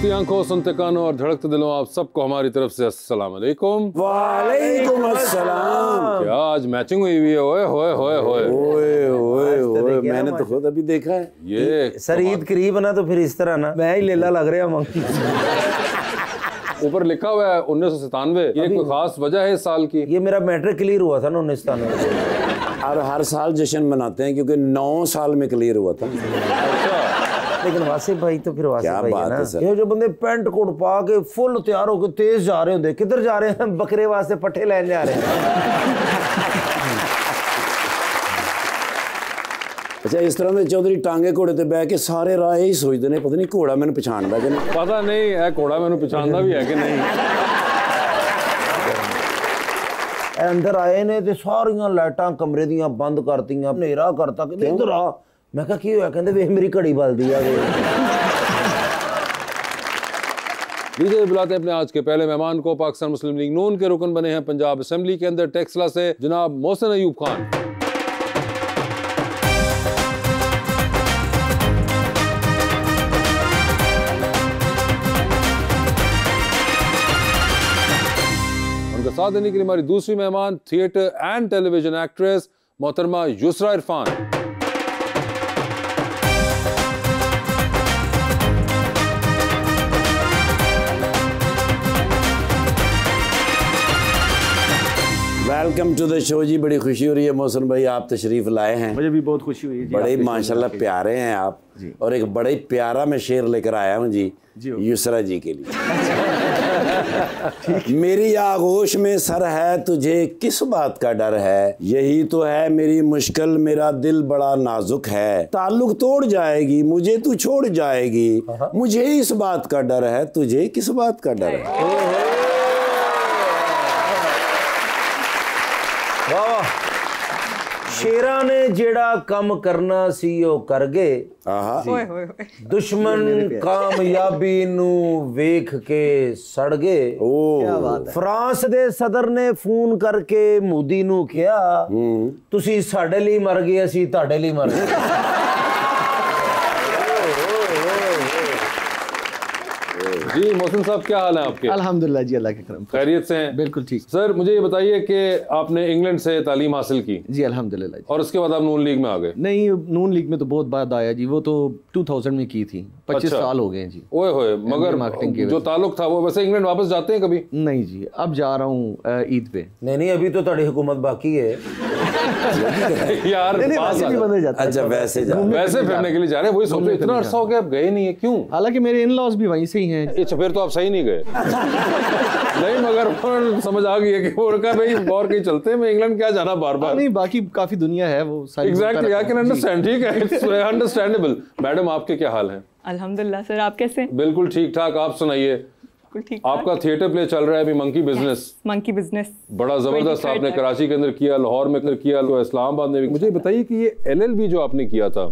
देखती आंखों, सुनते कानों और धड़कते दिलों, आप सबको हमारी तरफ से अस्सलाम वालेकुम। वालेकुम अस्सलाम। क्या आज मैचिंग हुई हुई है? ओए होए होए होए ओए ओए ओए, मैंने तो खुद अभी देखा है। ये सर ईद करीब है ना, तो फिर इस तरह ना मैं ही लेला लग रहा हूँ। ऊपर लिखा हुआ है 1997। ये कोई खास वजह है इस साल की? ये मेरा मैट्रिक क्लियर हुआ था ना 1997 में। और हर साल जश्न मनाते हैं क्योंकि 9 साल में क्लियर हुआ था। लेकिन वासिफ भाई तो फिर वासिफ क्या भाई बात है ना। है सर। ये जो बंदे पैंट कोट पा के फुल तैयार होके तेज जा रहे होंगे, किधर जा रहे हैं? बकरे वास्ते पट्ठे लेने जा रहे हैं। अच्छा, इस तरह ਦੇ चौधरी टांगे घोड़े ते बह के सारे राह यही सोचते ने, पता नहीं घोड़ा मैंने पछाणदा कि नहीं। पता नहीं है घोड़ा मैंने पहचानता भी है कि नहीं। अंदर आए ने ते सारियां लाइटां कमरे दियां बंद करतियां, हनेरा करता कि इधर आ। मैं कहा की होया? कहंदे वे मेरी घड़ी बलदी आ। लीजिए बुलाते हैं अपने आज के पहले मेहमान को। पाकिस्तान मुस्लिम लीग नून के रुकन बने हैं पंजाब असेंबली के अंदर टेक्सला से, जनाब मोहसिन अयूब खान। उनका साथ देने के लिए हमारी दूसरी मेहमान थिएटर एंड टेलीविजन एक्ट्रेस मोहतरमा Yusra Irfan. Welcome to the show ji. बड़ी खुशी हो रही है मोहसिन भाई, आप तशरीफ लाए हैं। मुझे भी बहुत खुशी हुई है जी। बड़े माशाल्लाह प्यारे हैं आप जी। और एक बड़े प्यारा मैं शेर लेकर आया हूँ जी युसरा जी के लिए। मेरी आगोश में सर है, तुझे किस बात का डर है? यही तो है मेरी मुश्किल, मेरा दिल बड़ा नाजुक है। ताल्लुक तोड़ जाएगी, मुझे तू छोड़ जाएगी, मुझे इस बात का डर है, तुझे किस बात का डर है? शेरा ने जेड़ा कम करना सी ओ कर गए, दुश्मन कामयाबी नू वेख के सड़ गए। फ्रांस दे सदर ने फोन करके मोदी नू कहा, तुसी साडे लिए मर गए, असी तुहाडे लिए मर गए। जी मोहसिन साहब, क्या हाल है आपके? अल्हम्दुलिल्लाह जी, अल्लाह के करम। खैरियत से हैं? बिल्कुल ठीक सर मुझे ये बताइए कि आपने इंग्लैंड से तालीम हासिल की जी, अल्हम्दुलिल्लाह जी। और उसके बाद आप नून लीग में आ गए? नहीं, नून लीग में तो बहुत बाद आया जी, वो तो 2000 में की थी। 25 साल हो गए हैं जी। ओए होए, मगर मार्केटिंग की जो ताल्लुक था वो वैसे इंग्लैंड वापस जाते हैं कभी? नहीं जी, अब जा रहा हूँ ईद पे। नहीं अभी तो तुम्हारी हुकूमत बाकी है। यार वैसे भी बंदे जाते हैं। अच्छा, वैसे फिरने के लिए जा रहे हैं, वही सोचो इतना अरसा हो गया आप गए नहीं है, क्यों? हालांकि मेरे इन लॉज भी वहीं से ही हैं। अच्छा, फिर तो आप सही नहीं गए। नहीं मगर समझ आ गई है कि वो उनका भाई और कहीं चलते हैं, मैं इंग्लैंड क्या जाना बार बार। नहीं, बाकी काफी दुनिया है वो सारी। Exactly, I can understand. ठीक है, इट्स अंडरस्टैंडेबल। मैडम आपके क्या हाल हैं? अल्हम्दुलिल्लाह सर, आप कैसे हैं? बिल्कुल ठीक ठाक, आप सुनाइए। ठीक। आपका थिएटर प्ले चल रहा है अभी, मंकी बिजनेस। मंकी बिजनेस बड़ा जबरदस्त आपने कराची के अंदर किया, लाहौर में किया, इस्लामाबाद में भी। मुझे बताइए कि ये LLB जो आपने किया था,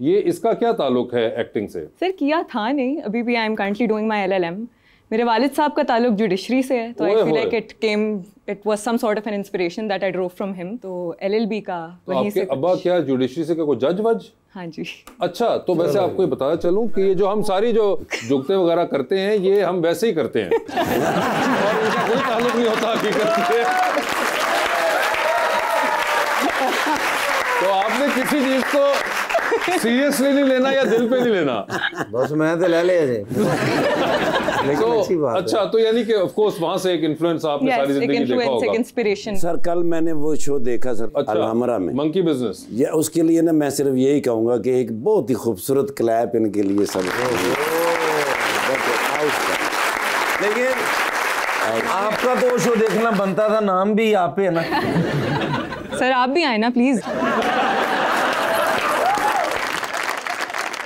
ये इसका क्या ताल्लुक है एक्टिंग से? सर किया था नहीं, अभी भी आई am currently doing my LLM। मेरे वालिद साहब का ताल्लुक जुडिशरी से है, तो I feel like it was some sort of an inspiration that I drove from him. तो LLB का वहीं से। अब्बा क्या जुडिशरी से कोई जज वज? हाँ जी। अच्छा, तो वैसे आपको ये बताना चलूं कि ये जो हम सारी जो जुगते वगैरह करते हैं, ये हम वैसे ही करते हैं और इनका कोई ताल्लुक नहीं होता हकीकत से। तो आपने किसी चीज को सीरियसली नहीं लेना या दिल पे नहीं लेना। बस मैं तो ले लिया थे। तो अच्छा, तो यानी कि ऑफ कोर्स वहां से एक इन्फ्लुएंस आपने सारी जिंदगी देखा होगा। एक इंस्पिरेशन। सर कल मैंने वो शो देखा सर, अलहमरा में, मंकी बिजनेस। या उसके लिए ना मैं सिर्फ यही कहूंगा कि एक बहुत ही खूबसूरत क्लैप इनके लिए सर। लेकिन आपका तो शो देखना बनता था, नाम भी आप पे है ना। सर आप भी आए ना प्लीज।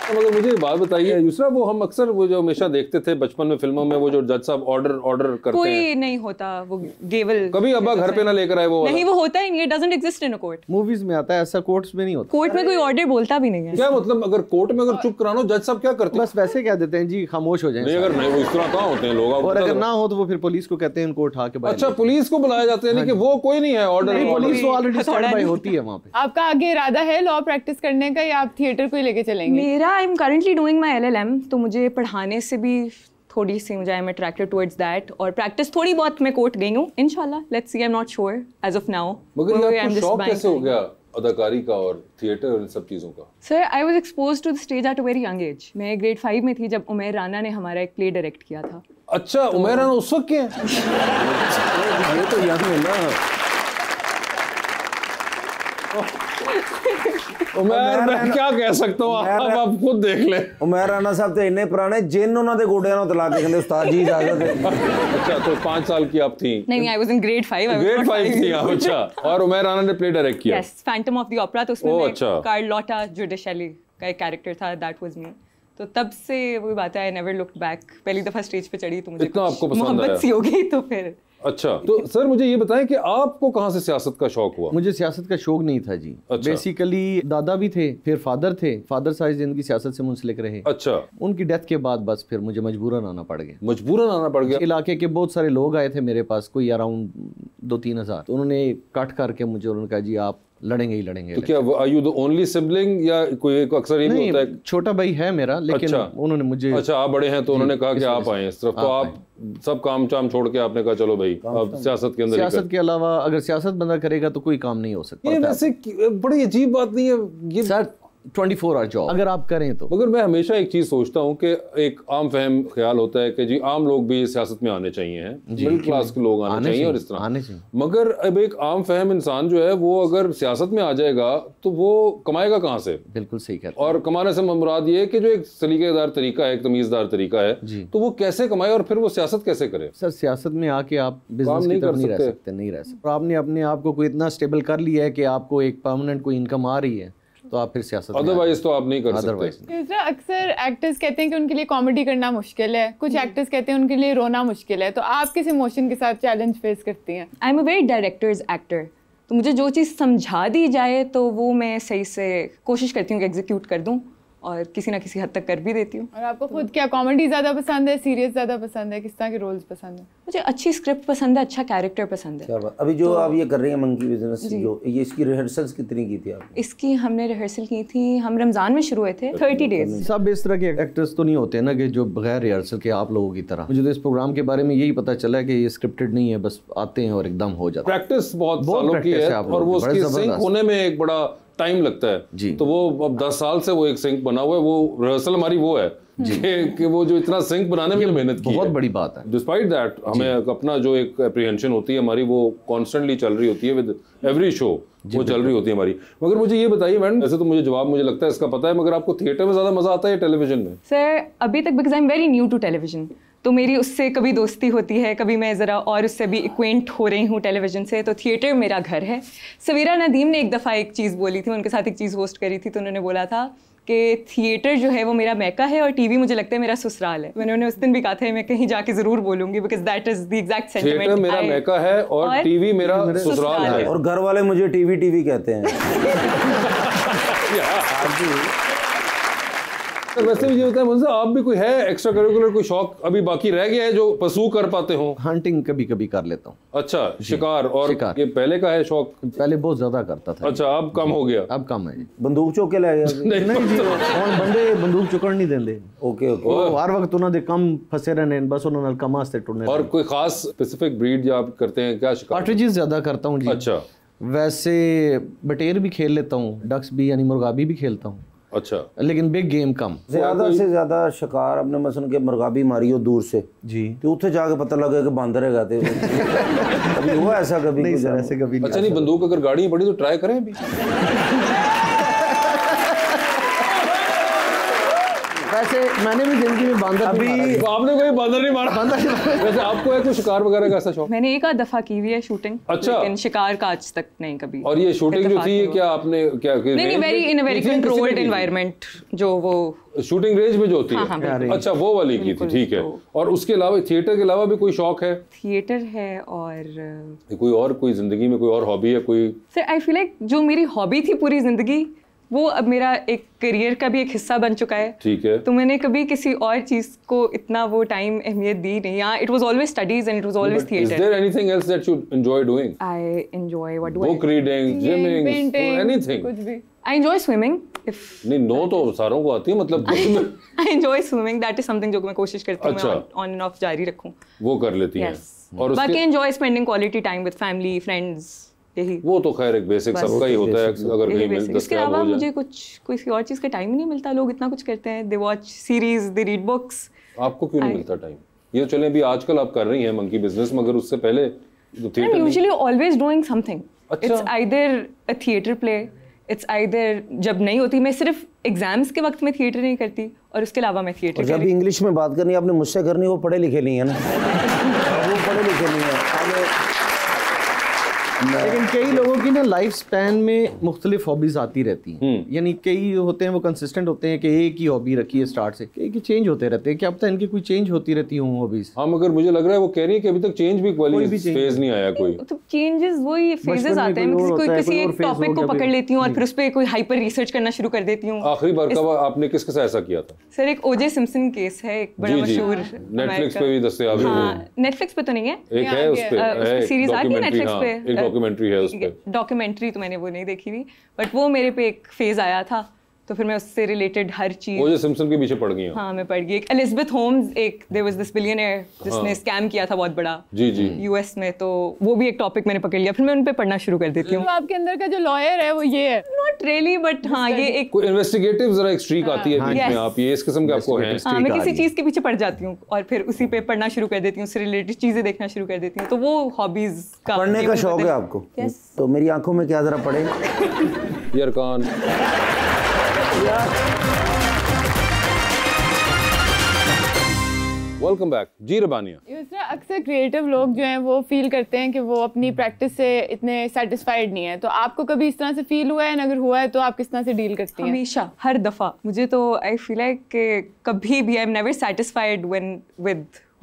मगर मुझे बात बताइए युसरा, वो हम अक्सर वो जो हमेशा देखते थे बचपन में फिल्मों में, वो जो जज साहब ऑर्डर करते कोई हैं, नहीं होता वो गेवल। कभी अब्बा घर पे ना लेकर आए? वो नहीं, वो होता ही नहीं, it doesn't exist in a court. Movies में आता है ऐसा, कोर्ट्स में नहीं होता। कोर्ट में कोई ऑर्डर बोलता भी नहीं है। क्या मतलब, अगर कोर्ट में अगर चुप कराना जज साहब क्या करते हैं? बस वैसे कह देते हैं जी, खामोश हो जाए। नहीं, अगर नहीं, वो इस तरह कहाँ होते हैं लोग? और अगर ना हो तो वो फिर पुलिस को कहते हैं इनको उठा के बाहर। अच्छा, पुलिस को बुलाया जाता है, यानी कि वो कोई नहीं है ऑर्डर? पुलिस तो ऑलरेडी स्टैंड बाय होती है वहाँ पे। आपका आगे इरादा है लॉ प्रैक्टिस करने का या आप थिएटर को ही लेके चलेंगे? मेरा I am currently doing my LLM, तो मुझे पढ़ाने से भी थोड़ी सी मुझे I am attracted towards that, और प्रैक्टिस थोड़ी बहुत मैं कोर्ट गई हूँ इंशाल्लाह, let's see, I am not sure as of now. मगर ये आपको शौक कैसे हो गया अदाकारी का और थिएटर और इन सब चीजों का? Sir I was exposed to the stage at a very young age. मैं ग्रेड 5 में थी जब उमैर राना ने हमारा एक प्ले डायरेक्ट किया था। अच्छा, उमैर राना उस वक्त के हैं? ये तो यंग है ना। उमैर, मैं क्या कह सकता हूँ, आप खुद देख लें। उमैर राना साहब तो इन्ने पुराने जिन उन्होंने गोडियां ਨੂੰ तला के कहंदे उस्ताद जी इजाजत है। अच्छा, तो 5 साल की आप थी? नहीं, I was in grade 5। Grade 5 थी आप? अच्छा, और उमैर राना ने प्ले डायरेक्ट किया? Yes, Phantom of the opera, तो उसमें अच्छा। कार्लोटा जुडिशेली का एक कैरेक्टर था, दैट वाज मी। तो तब से वही बात है, आई नेवर लुक्ड बैक। पहली दफा स्टेज पे चढ़ी तो मुझे इतना आपको पसंद आया? मोहब्बत सी हो गई तो फिर। अच्छा, तो सर मुझे ये बताएं कि आपको कहाँ से सियासत का शौक हुआ? मुझे सियासत का शौक नहीं था जी। अच्छा। बेसिकली दादा भी थे, फिर फादर थे, फादर सारी जिंदगी सियासत से मुंसलिक रहे। अच्छा। उनकी डेथ के बाद बस फिर मुझे मजबूरन आना पड़ गया। मजबूरन आना पड़ गया? इलाके के बहुत सारे लोग आए थे मेरे पास, कोई अराउंड 2-3 हज़ार, तो उन्होंने कट करके मुझे उन्होंने कहा जी आप लड़ेंगे ही लड़ेंगे। तो क्या are you the only sibling या कोई एक अक्सर ये भी होता है? छोटा भाई है मेरा, लेकिन अच्छा। उन्होंने मुझे, अच्छा, आप बड़े हैं तो उन्होंने कहा कि आप आए इस तरफ, तो आप सब काम चाम छोड़ के आपने कहा चलो भाई अब सियासत के अंदर। सियासत के अलावा अगर सियासत बंदा करेगा तो कोई काम नहीं हो सकता। ये वैसे बड़ी अजीब बात नहीं है ये सर? 24 आवर जॉब अगर आप करें तो। मगर मैं हमेशा एक चीज सोचता हूँ कि एक आम फहम ख्याल होता है कि जी आम लोग भी सियासत में आने चाहिए हैं, मिडिल क्लास के लोग आने चाहिए और इस तरह आने चाहिए। मगर अब एक आम फहम इंसान जो है वो अगर सियासत में आ जाएगा तो वो कमाएगा कहाँ से? बिल्कुल सही कह रहे और कमाने से मुराद ये है कि जो एक सलीकेदार तरीका है, एक तमीजदार तरीका है, तो वो कैसे कमाए और फिर वो सियासत कैसे करे? सर सियासत में आके आप बिजनेस की तरफ नहीं रह सकते, नहीं रह सकते। आपने अपने आप को कोई इतना स्टेबल कर लिया है कि आपको एक परमानेंट कोई इनकम आ रही है तो आप फिर सियासत, अदरवाइज तो आप नहीं कर सकते। दूसरा, अक्सर एक्टर्स कहते हैं कि उनके लिए कॉमेडी करना मुश्किल है, कुछ एक्टर्स कहते हैं उनके लिए रोना मुश्किल है, तो आप किस इमोशन के साथ चैलेंज फेस करती हैं? I am a very directors actor, तो मुझे जो चीज़ समझा दी जाए तो वो मैं सही से कोशिश करती हूँ कि एग्जीक्यूट कर दूँ, और किसी ना किसी हद तक कर भी देती हूँ। और आपको खुद क्या कॉमेडी ज़्यादा पसंद है, सीरियस ज़्यादा पसंद है, किस तरह के रोल्स पसंद है? मुझे अच्छी स्क्रिप्ट पसंद है, अच्छा कैरेक्टर पसंद है। क्या बात। अभी जो आप ये कर रही हैं मंकी बिजनेस, जो ये इसकी रिहर्सल्स कितनी की थी आपने? इसकी हमने रिहर्सल की थी, हम रमज़ान में शुरू हुए थे, 30 डेज। सब इस तरह के एक्टर्स तो नहीं होते ना कि जो बगैर रिहर्सल के आप लोगों की तरह। मुझे तो इस प्रोग्राम के बारे में यही पता चला है कि ये स्क्रिप्टेड नहीं है, बस आते हैं और एकदम हो जाता है। प्रैक्टिस बहुत सालों की है और वो उसकी सिंक होने में एक बड़ा टाइम लगता है जी। तो वो अब 10 साल से वो एक सिंक बना हुआ है, वो रिहर्सल हमारी वो है कि वो जो इतना सिंक बनाने में मेहनत की बहुत बड़ी बात है। डिस्पाइट दैट हमें अपना जो एक एप्रीहेंशन होती है हमारी वो कॉन्स्टेंटली चल रही होती है, विद एवरी शो वो चल रही होती है हमारी। मगर मुझे ये बताइए मैडम, ऐसे तो मुझे जवाब मुझे लगता है इसका पता है, मगर आपको थिएटर में ज्यादा मजा आता है या टेलीविजन में? सर अभी तक, because I am very new to television, तो मेरी उससे कभी दोस्ती होती है, कभी मैं ज़रा और उससे भी इक्वेंट हो रही हूँ टेलीविज़न से, तो थिएटर मेरा घर है। सवीरा नदीम ने एक दफ़ा एक चीज़ बोली थी, उनके साथ एक चीज़ होस्ट करी थी, तो उन्होंने बोला था कि थिएटर जो है वो मेरा मैका है और टीवी मुझे लगता है मेरा ससुराल है। मैंने उन्हें उस दिन भी कहा था मैं कहीं जाके ज़रूर बोलूँगी, because that is the exact sentiment. Theatre मेरा मैका है और टीवी मेरा ससुराल है। और घर वाले मुझे टीवी कहते हैं। तो वैसे भी ये होता है मुझसे, आप भी कोई है एक्स्ट्रा करिकुलर कोई शौक अभी बाकी रह गया है जो परस्यू कर पाते हो? हंटिंग कभी कभी कर लेता हूँ। अच्छा, शिकार। और ये पहले का है शौक? पहले बहुत ज्यादा करता था। अच्छा, अब कम हो गया? अब कम है जी। बंदूक चुक के ले गया? नहीं जी, और बंदे बंदूक चुकन नहीं देंगे। ओके हर वक्त उन्होंने कम फंसे रहने, बस उन्होंने कम आस्ते टुरने। और कोई खास स्पेसिफिक ब्रीड जो आप करते हैं क्या? शिकार पार्ट्रिजेस ज्यादा करता हूँ जी। अच्छा, वैसे बटेर भी खेल लेता हूँ, डक्स भी यानी मुर्गाबी भी खेलता हूँ। अच्छा, लेकिन बिग गेम कम। ज्यादा से ज्यादा शिकार अपने मसन के मुर्गाबी मारी हो दूर से जी, तो उत्थे जाके पता लगे कि बंदर है गाते कभी हुआ ऐसा? कभी नहीं सर, ऐसे कभी नहीं। अच्छा, नहीं बंदूक अगर गाड़ी पड़ी तो ट्राई करें अभी। वैसे मैंने भी जिंदगी में बांदर अभी आपने कोई बांदर नहीं मारा? वैसे आपको है कोई शिकार वगैरह का ऐसा शौक? मैंने एक आध दफा की हुई है शूटिंग। अच्छा, लेकिन शिकार का आज तक नहीं कभी। और ये शूटिंग जो थी क्या आपने क्या? नहीं, very in a very controlled environment, जो वो शूटिंग रेंज में जो होती है। हाँ, अच्छा, वो वाली की थी, ठीक है। और उसके अलावा थिएटर के अलावा भी कोई शौक है? थिएटर है और कोई जिंदगी में कोई और हॉबी है कोई? सर आई फील लाइक जो मेरी हॉबी थी पूरी जिंदगी वो अब मेरा एक करियर का भी एक हिस्सा बन चुका है। ठीक है। तो मैंने कभी किसी और चीज को इतना वो टाइम अहमियत दी नहीं। हाँ, it was always studies and it was always Is theatre. there anything else that you enjoy doing? I enjoy what do Book reading, gymming, anything? कुछ भी। आई एंजॉय स्विमिंग इफ नहीं, नो तो सारों को आती है, मतलब I enjoy swimming, that is something जो मैं कोशिश करती हूँ अच्छा। मैं ऑन एंड ऑफ जारी रखूं। वो कर लेती हैं। Yes. और बाकी उसके enjoy spending quality time with family friends, यही वो तो खैर एक बेसिक सबका ही होता है, अगर यही कहीं मिल basic। इसके दस्तयाब अलावा हो जाए। मुझे कुछ किसी और चीज़ का टाइम ही नहीं मिलता। लोग इतना कुछ करते हैं, they watch series, they read books. आपको क्यों नहीं मिलता टाइम? ये तो चले अभी आजकल आप कर रही हैं मंकी बिजनेस, मगर उससे पहले तो I theatre am usually always doing something. अच्छा। It's either a theatre play, it's either जब नहीं होती, मैं सिर्फ एग्जाम्स के वक्त में थिएटर नहीं करती और उसके अलावा मैं थिएटर और जब भी इंग्लिश में बात करनी आपने मुझसे करनी, वो पढ़े लिखे नहीं है ना। वो पढ़े लिखे नहीं है। लेकिन कई लोगों की ना लाइफ स्पैन में मुख्तलिफ हॉबीज आती रहती हैं। यानी कई होते हैं वो कंसिस्टेंट होते हैं कि एक ही हॉबी रखी है स्टार्ट से, कई की चेंज होते रहते हैं। क्या पता इनकी कोई चेंज होती रहती हूँ हॉबीज। हाँ, मगर मुझे लग रहा है वो कह रही है कि अभी तक चेंज भी फेज नहीं आया कोई। तो चेंजेस वही फेजेस आते हैं। मैं किसी एक टॉपिक को पकड़ लेती हूँ और फिर उस पर कोई हाइपर रिसर्च करना शुरू कर देती हूँ। आखिरी बार कब आपने किसके साथ ऐसा किया था? सर एक ओजे सिम्पसन केस है, एक बड़ा मशहूर नेटफ्लिक्स पे भी दस्तयाब है। हाँ, नेटफ्लिक्स पे तो नहीं है, एक है उस पे सीरीज आ गई नेटफ्लिक्स पे, एक डॉक्यूमेंट्री है उस पे। डॉक्यूमेंट्री तो मैंने वो नहीं देखी थी, बट वो मेरे पे एक फेज आया था, तो फिर मैं उससे रिलेटेड हर चीज ओजे सिम्पसन के पीछे पड़ गई हूं। हाँ मैं पढ़ गई। एक एलिजाबेथ होम्स, एक देयर वाज दिस बिलियनियर जिसने स्कैम किया था बहुत बड़ा जी जी यूएस में, तो वो भी एक टॉपिक मैंने पकड़ लिया, फिर मैं उन पे पढ़ना शुरू कर देती हूँ। तो आपके अंदर का जो लॉयर है वो ये है? नॉट रियली, बट हाँ ये एक कोई इन्वेस्टिगेटिव जरा एक स्ट्रीक आती है बीच में, आप ये इस किस्म के आपको हैं। हाँ, मैं किसी चीज के पीछे पड़ जाती हूँ और फिर उसी पे पढ़ना शुरू कर देती हूँ, उससे रिलेटेड चीजें देखना शुरू कर देती हूँ, तो वो हॉबीज का पढ़ने का शौक है आपको? तो मेरी आंखों में क्या जरा पढ़े। यार कान वेलकम बैक जी रबानिया। यूसरा, अक्सर क्रिएटिव लोग जो हैं वो फील करते हैं कि वो अपनी प्रैक्टिस से इतने सेटिस्फाइड नहीं है, तो आपको कभी इस तरह से फील हुआ है? अगर हुआ है तो आप किस तरह से डील करती हैं? हमेशा, हर दफा मुझे तो आई फील लाइक कभी भी I am never satisfied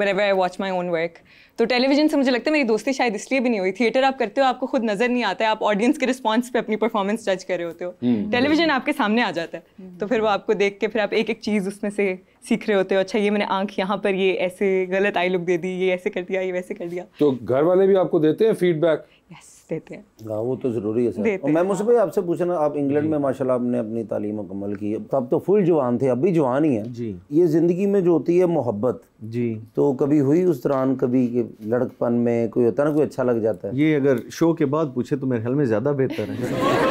whenever I watch my own work। तो टेलीविजन से मुझे लगता है मेरी दोस्ती शायद इसलिए भी नहीं हुई। थिएटर आप करते हो, आपको खुद नजर नहीं आता है, आप ऑडियंस के रिस्पांस पे अपनी परफॉर्मेंस जज कर रहे होते हो। टेलीविजन आपके सामने आ जाता है, तो फिर वो आपको देख के फिर आप एक एक चीज उसमें से सीख रहे होते हो। अच्छा ये मैंने आंख यहाँ पर ये ऐसे गलत आई लुक दे दी, ये ऐसे कर दिया, ये वैसे कर दिया। तो घर वाले भी आपको देते हैं फीडबैक? यस, देते हैं। हाँ, वो तो जरूरी है सर। और मैं मुझसे भाई आपसे पूछना, आप इंग्लैंड में माशाल्लाह आपने अपनी तालीम मुकम्मल की, तब तो फुल जवान थे, अब भी जवान ही हैं जी। ये जिंदगी में जो होती है मोहब्बत जी, तो कभी हुई उस दौरान, कभी कि लड़कपन में कोई होता ना, कोई अच्छा लग जाता है? ये अगर शो के बाद पूछे तो मेरे ख्याल में ज्यादा बेहतर है।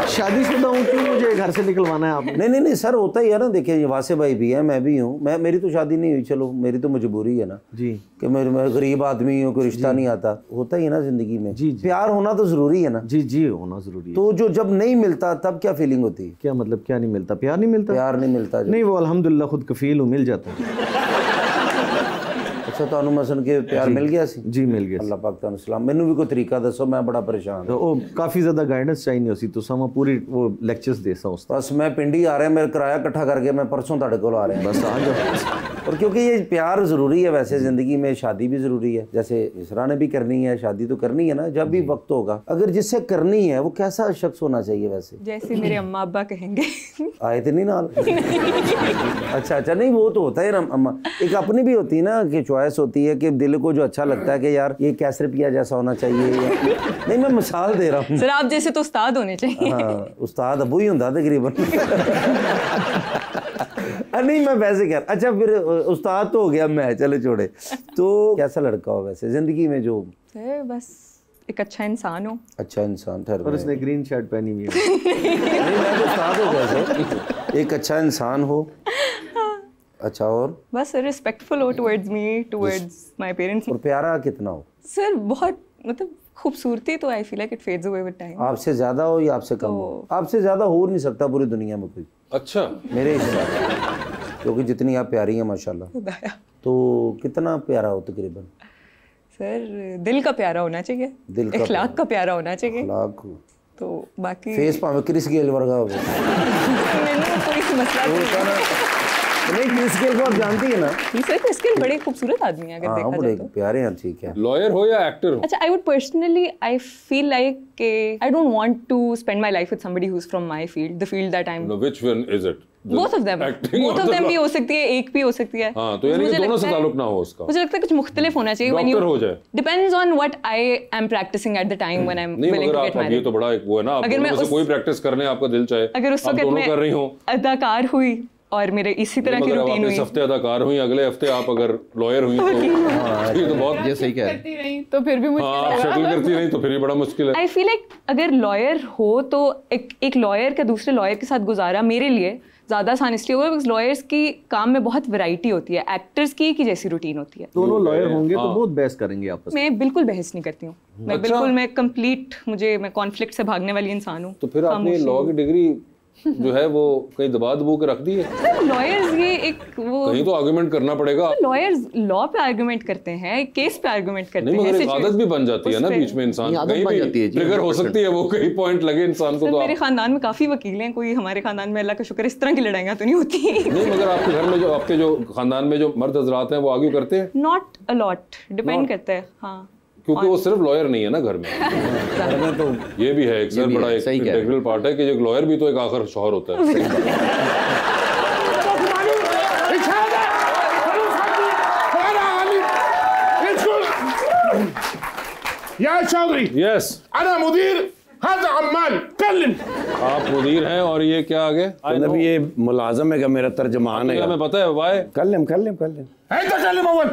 शादीशुदा हूँ, क्यों मुझे घर से निकलवाना है आपने? नहीं सर, होता ही है ना। देखिए वासे भाई भी है, मैं भी हूँ, मेरी तो शादी नहीं हुई, चलो मेरी तो मजबूरी है ना जी, कि मैं गरीब आदमी हूँ, कोई रिश्ता नहीं आता, होता ही है ना जिंदगी में। जी, प्यार होना तो जरूरी है ना। जी जी, होना जरूरी है। तो जो जब नहीं मिलता तब क्या फीलिंग होती है? क्या मतलब क्या नहीं मिलता? प्यार नहीं मिलता? प्यार नहीं मिलता नहीं, वो अल्हम्दुलिल्लाह खुद कफील हूँ, मिल जाता है। अच्छा, तो अनुमसन के प्यार मिल गया सी? जी मिल गया। अल्लाह पाक तानु सलाम। मैनू भी कोई तरीका दसो, मैं बड़ा परेशान तो वो काफ़ी ज़्यादा गाइडेंस चाहिए होती, तो समा पूरी वो लेक्चर्स दे सा उस। बस मैं पिंडी आ रहा है, मेरा किराया इकट्ठा करके मैं परसों ਤੁਹਾਡੇ ਕੋਲ आ रहे हैं, बस आ जाओ। और क्योंकि ये प्यार ज़रूरी है, वैसे ज़िंदगी में शादी भी ज़रूरी है, जैसे इसरा ने भी करनी है, शादी तो करनी है ना, जब भी वक्त होगा। अगर जिससे करनी है वो कैसा शख्स होना चाहिए वैसे? जैसे मेरे अम्मा अब्बा कहेंगे। आए थे नहीं नाल? अच्छा, नहीं वो तो होता है ना अम्मा, एक अपनी भी होती है ना कि चॉइस होती है कि दिल को जो अच्छा लगता है कि यार ये कैसर पिया जैसा होना चाहिए। नहीं, मैं मिसाल दे रहा हूँ सर, आप जैसे तो उस्ताद होने चाहिए। हाँ, उस्ताद अबू ही होता तकरीबन। नहीं, मैं वैसे कह, अच्छा फिर उस्ताद तो हो गया मैं, चलो छोड़े। तो कैसा लड़का हो वैसे जिंदगी में जो? सर बस एक अच्छा इंसान हो। अच्छा इंसान, और उसने ग्रीन शर्ट पहनी हुई है। नहीं, मैं तो उस्ताद हो गया सर। एक अच्छा इंसान हो, अच्छा, और बस रिस्पेक्टफुल हो towards me, towards my parents. और प्यारा कितना हो? सर बहुत, मतलब खूबसूरती तो I feel like it fades away with time. आपसे ज्यादा हो या आपसे कम हो? आपसे ज्यादा हो नहीं सकता पूरी दुनिया में कोई। अच्छा, मेरे हिसाब से, क्योंकि जितनी आप प्यारी हैं माशाल्लाह। तो कितना प्यारा हो तकरीबन? सर दिल का प्यारा होना चाहिए, दिल का इखलाक का प्यारा होना चाहिए। इखलाक, तो बाकी फेस पावे क्रिस गेल वर्गा हो। मैंने कोई मसला नहीं। नहीं क्रिस गेल को आप जानती है ना? सर क्रिस गेल बड़े खूबसूरत आदमी है अगर हाँ देखा बड़े जाए तो। प्यारे हैं, ठीक है। लॉयर हो या एक्टर हो? अच्छा, I would personally, I feel like I don't want to spend my life with somebody who's from my field, the field that I'm. No, which one is it? Both of them. Both of them भी हो सकती है, एक भी हो सकती है। हाँ, तो यानी कि दोनों से ताल्लुक ना हो उसका। मुझे लगता है कुछ मुख्तलिफ होना चाहिए। डॉक्टर हो जाए। Depends on what I am practicing at the time when I'm willing to get married। ये तो बड़ा एक वो है ना, आप दोनों से कोई प्रैक्टिस करने आपका दिल चाहे, अगर उस वक्त दोनों कर रही हो, अदाकार हुई और मेरे इसी तरह की रूटीन हुई, इस हफ्ते अदाकार हुई, अगले हफ्ते आप अगर लॉयर हुई तो ये तो बहुत, ये सही कह रहे हैं। करती रही तो फिर भी मुश्किल है। शक्ल करती रही तो फिर भी बड़ा मुश्किल है। आई फील लाइक अगर लॉयर हो तो एक लॉयर का दूसरे लॉयर के साथ गुजारा मेरे लिए ज़्यादा आसान इसलिए होगा बिकॉज लॉयर्स की काम में बहुत वैरायटी होती है, एक्टर्स की एक ही जैसी रूटीन होती है। दोनों लॉयर होंगे तो बहुत बहस करेंगे आपस में। मैं बिल्कुल बहस नहीं करती हूँ, मैं बिल्कुल, मैं कंप्लीट, मैं कॉन्फ्लिक्ट से भागने वाली इंसान हूँ। तो फिर आपने लॉ की डिग्री जो है वो कहीं दबा दबो के रख दी है? लॉयर्स ये एक वो कहीं तो आर्गुमेंट करना पड़ेगा। लॉयर्स लॉ पे आर्गुमेंट करते हैं, केस पे आर्गुमेंट करते हैं। नहीं मगर एक आदत भी बन जाती है ना बीच में, इंसान कहीं भी ट्रिगर हो सकती है, वो कहीं पॉइंट लगे इंसान को। तो मेरे खानदान में काफी वकील हैं, कोई हमारे खानदान में अल्लाह का शुक्र इस तरह की लड़ाइयाँ तो नहीं होती। नहीं मगर आपके घर में जो आपके जो खानदान में जो मर्द हजरात हैं वो आर्ग्यू करते हैं? नॉट अ लॉट, डिपेंड करता है। हाँ, क्योंकि वो सिर्फ लॉयर नहीं है ना घर में, तो ये भी है एक सर बड़ा एक इंटीग्रल पार्ट है कि एक लॉयर भी तो एक आखिर शौहर होता है। या चौधरी, यस अना मुदीर, हज़ा अम्माल, कल्लिम। आप मुदीर हैं और ये क्या आगे? मतलब ये मुलाजम है का मेरा तर्जमान है, हमें पता है वाई। कल्लिम तकल्लिम अव्वल।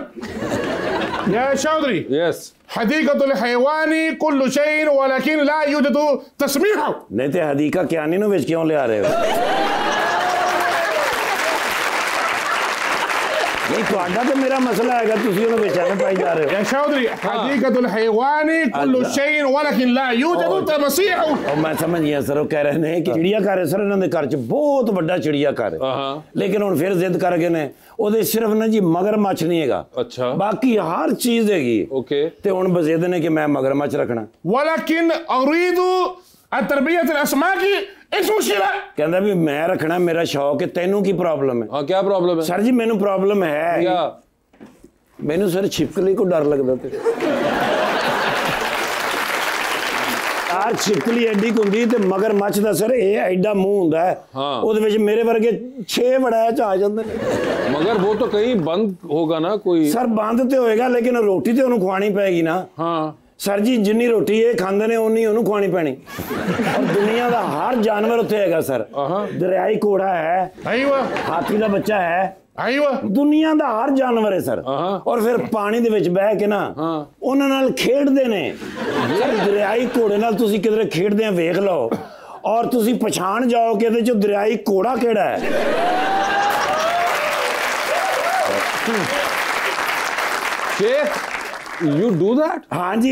या चौधरी, यस हदीक़तुल हयवानी कुल्लु शैइन वलकिन ला युजदु तस्मीह। नहीं तो हदीका क्या नहीं विच क्यों ले आ रहे हो? नहीं ਤੁਹਾਡਾ तो मेरा मसला है, ਤੁਸੀਂ ਉਹਨੂੰ ਵਿੱਚ ਐਵੇਂ ਪਾਈ ਜਾ ਰਹੇ ਹੋ। या चौधरी, हदीक़तुल हयवानी कुल्लु शैइन वलकिन ला युजदु तमसीह। और मैं समझ गया सर, वो कह रहे हैं कि चिड़िया घर है सर, ਇਹਨਾਂ ਦੇ ਘਰ 'ਚ ਬਹੁਤ ਵੱਡਾ चिड़िया घर है, लेकिन ਹੁਣ ਫਿਰ ਜ਼ਿੱਦ ਕਰ ਗਏ ਨੇ ਉਹਦੇ ਸਿਰਫ ਨਾ ਜੀ ਮਗਰਮੱਛ ਨਹੀਂ ਹੈਗਾ, अच्छा ਬਾਕੀ ਹਰ ਚੀਜ਼ ਹੈਗੀ। ओके ਤੇ ਹੁਣ ਬਜ਼ਿੱਦ ਨੇ ਕਿ मैं मगरमच्छ रखना। वलकिन अरीदु अतरबियत अलअस्माकी, इस मुश्किल है। कहता भी मैं रखना, मेरा शौक है, तेनू की प्रॉब्लम है? हाँ क्या प्रॉब्लम है सर जी? मैनू प्रॉब्लम है क्या? मैनू सर छिपकली को डर लगता थे यार, छिपकली एडी हुंदी ते मगरमच्छ दा सर ये एडा मुंह हुंदा है, ਉਹਦੇ ਵਿੱਚ मेरे वर्गे 6 बड़ा च आ जांदे ने। मगर वो तो कहीं बंद होगा ना कोई? सर बंद तो होएगा, लेकिन रोटी तो उन्हें खुआनी पैगी ना। हाँ सर जी, जिन्नी रोटी ये खांदे ने उन्नी उन्हें खुआनी पैनी। और दुनिया का हर जानवर उत्थे हैगा सर, दरियाई घोड़ा है, हाथी का बच्चा है, दुनिया का हर जानवर है सर। और फिर पानी दे विच बह के ना उन्हां नाल खेडदे ने। सर दरियाई घोड़े नाल तुसीं किधरे खेडदे वेख लो और तुसीं पछाण जाओ कि इहदे च दरियाई घोड़ा किहड़ा है। Sheikh You do that? हाँ जी,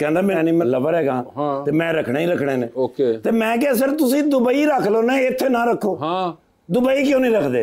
कहता मैं एनिमल लवर हैगा ते मैं रखना ही रखने ने। ओके ते मैं क्या सर तुसी दुबई रख लो ना, इत्थे ना रखो। हाँ दुबई क्यों नहीं रखते?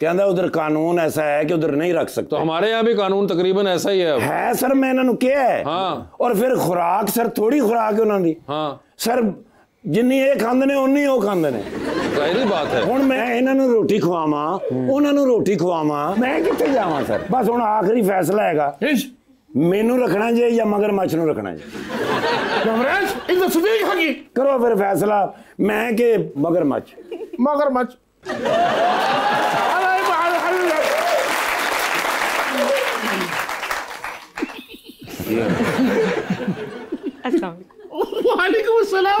कहता उधर कानून ऐसा है कि उधर नहीं रख सकते। तो हमारे यहाँ भी कानून तकरीबन ऐसा ही है सर, मैं इन्होंने क्या है। हाँ। और फिर खुराक सर थोड़ी खुराक है उन्होंने। हाँ सर जिन्नी ये खांदे ने उन्नी वो खांदे ने, जाहिर बात है। हुण मैं इन्होंने रोटी खवावां, उन्होंने रोटी खवावां, मैं कित्थे जावां सर? बस हुण आखिरी फैसला हैगा, मैनू रखना चाहिए या मगरमच्छ नूं रखना चाहिए? करो फिर फैसला, मैं के मगरमच्छ। वालेकुम अस्सलाम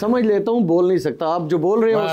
समझ लेता हूँ, बोल नहीं सकता। आप जो बोल रहे हो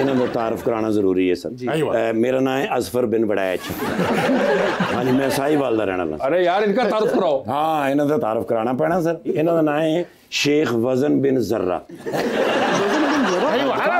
इन्हें तो तारफ कराना जरूरी है सर। मेरा नाम है असफर बिन बड़ैच। हाँ जी, मैं साहिवाल दा रहने वाला। अरे यार इनका तारुफ कराओ। हाँ, इन्हें तो तारुफ कराना पैना सर। इन्हों का नाम है शेख वजन बिन जर्रा।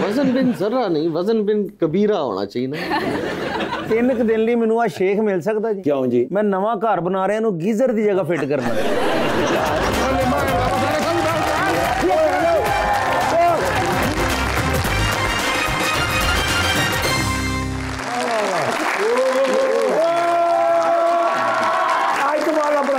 वजन बिन जरा नहीं, वजन बिन कबीरा होना चाहिए ना। 3 दिन ਲਈ ਮੈਨੂੰ ਆ ਸ਼ੇਖ ਮਿਲ ਸਕਦਾ ਜੀ? क्यों जी? ਮੈਂ ਨਵਾਂ ਘਰ ਬਣਾ ਰਿਹਾ, ਇਹਨੂੰ ਗੀਜ਼ਰ ਦੀ ਜਗ੍ਹਾ ਫਿੱਟ ਕਰਨਾ ਹੈ।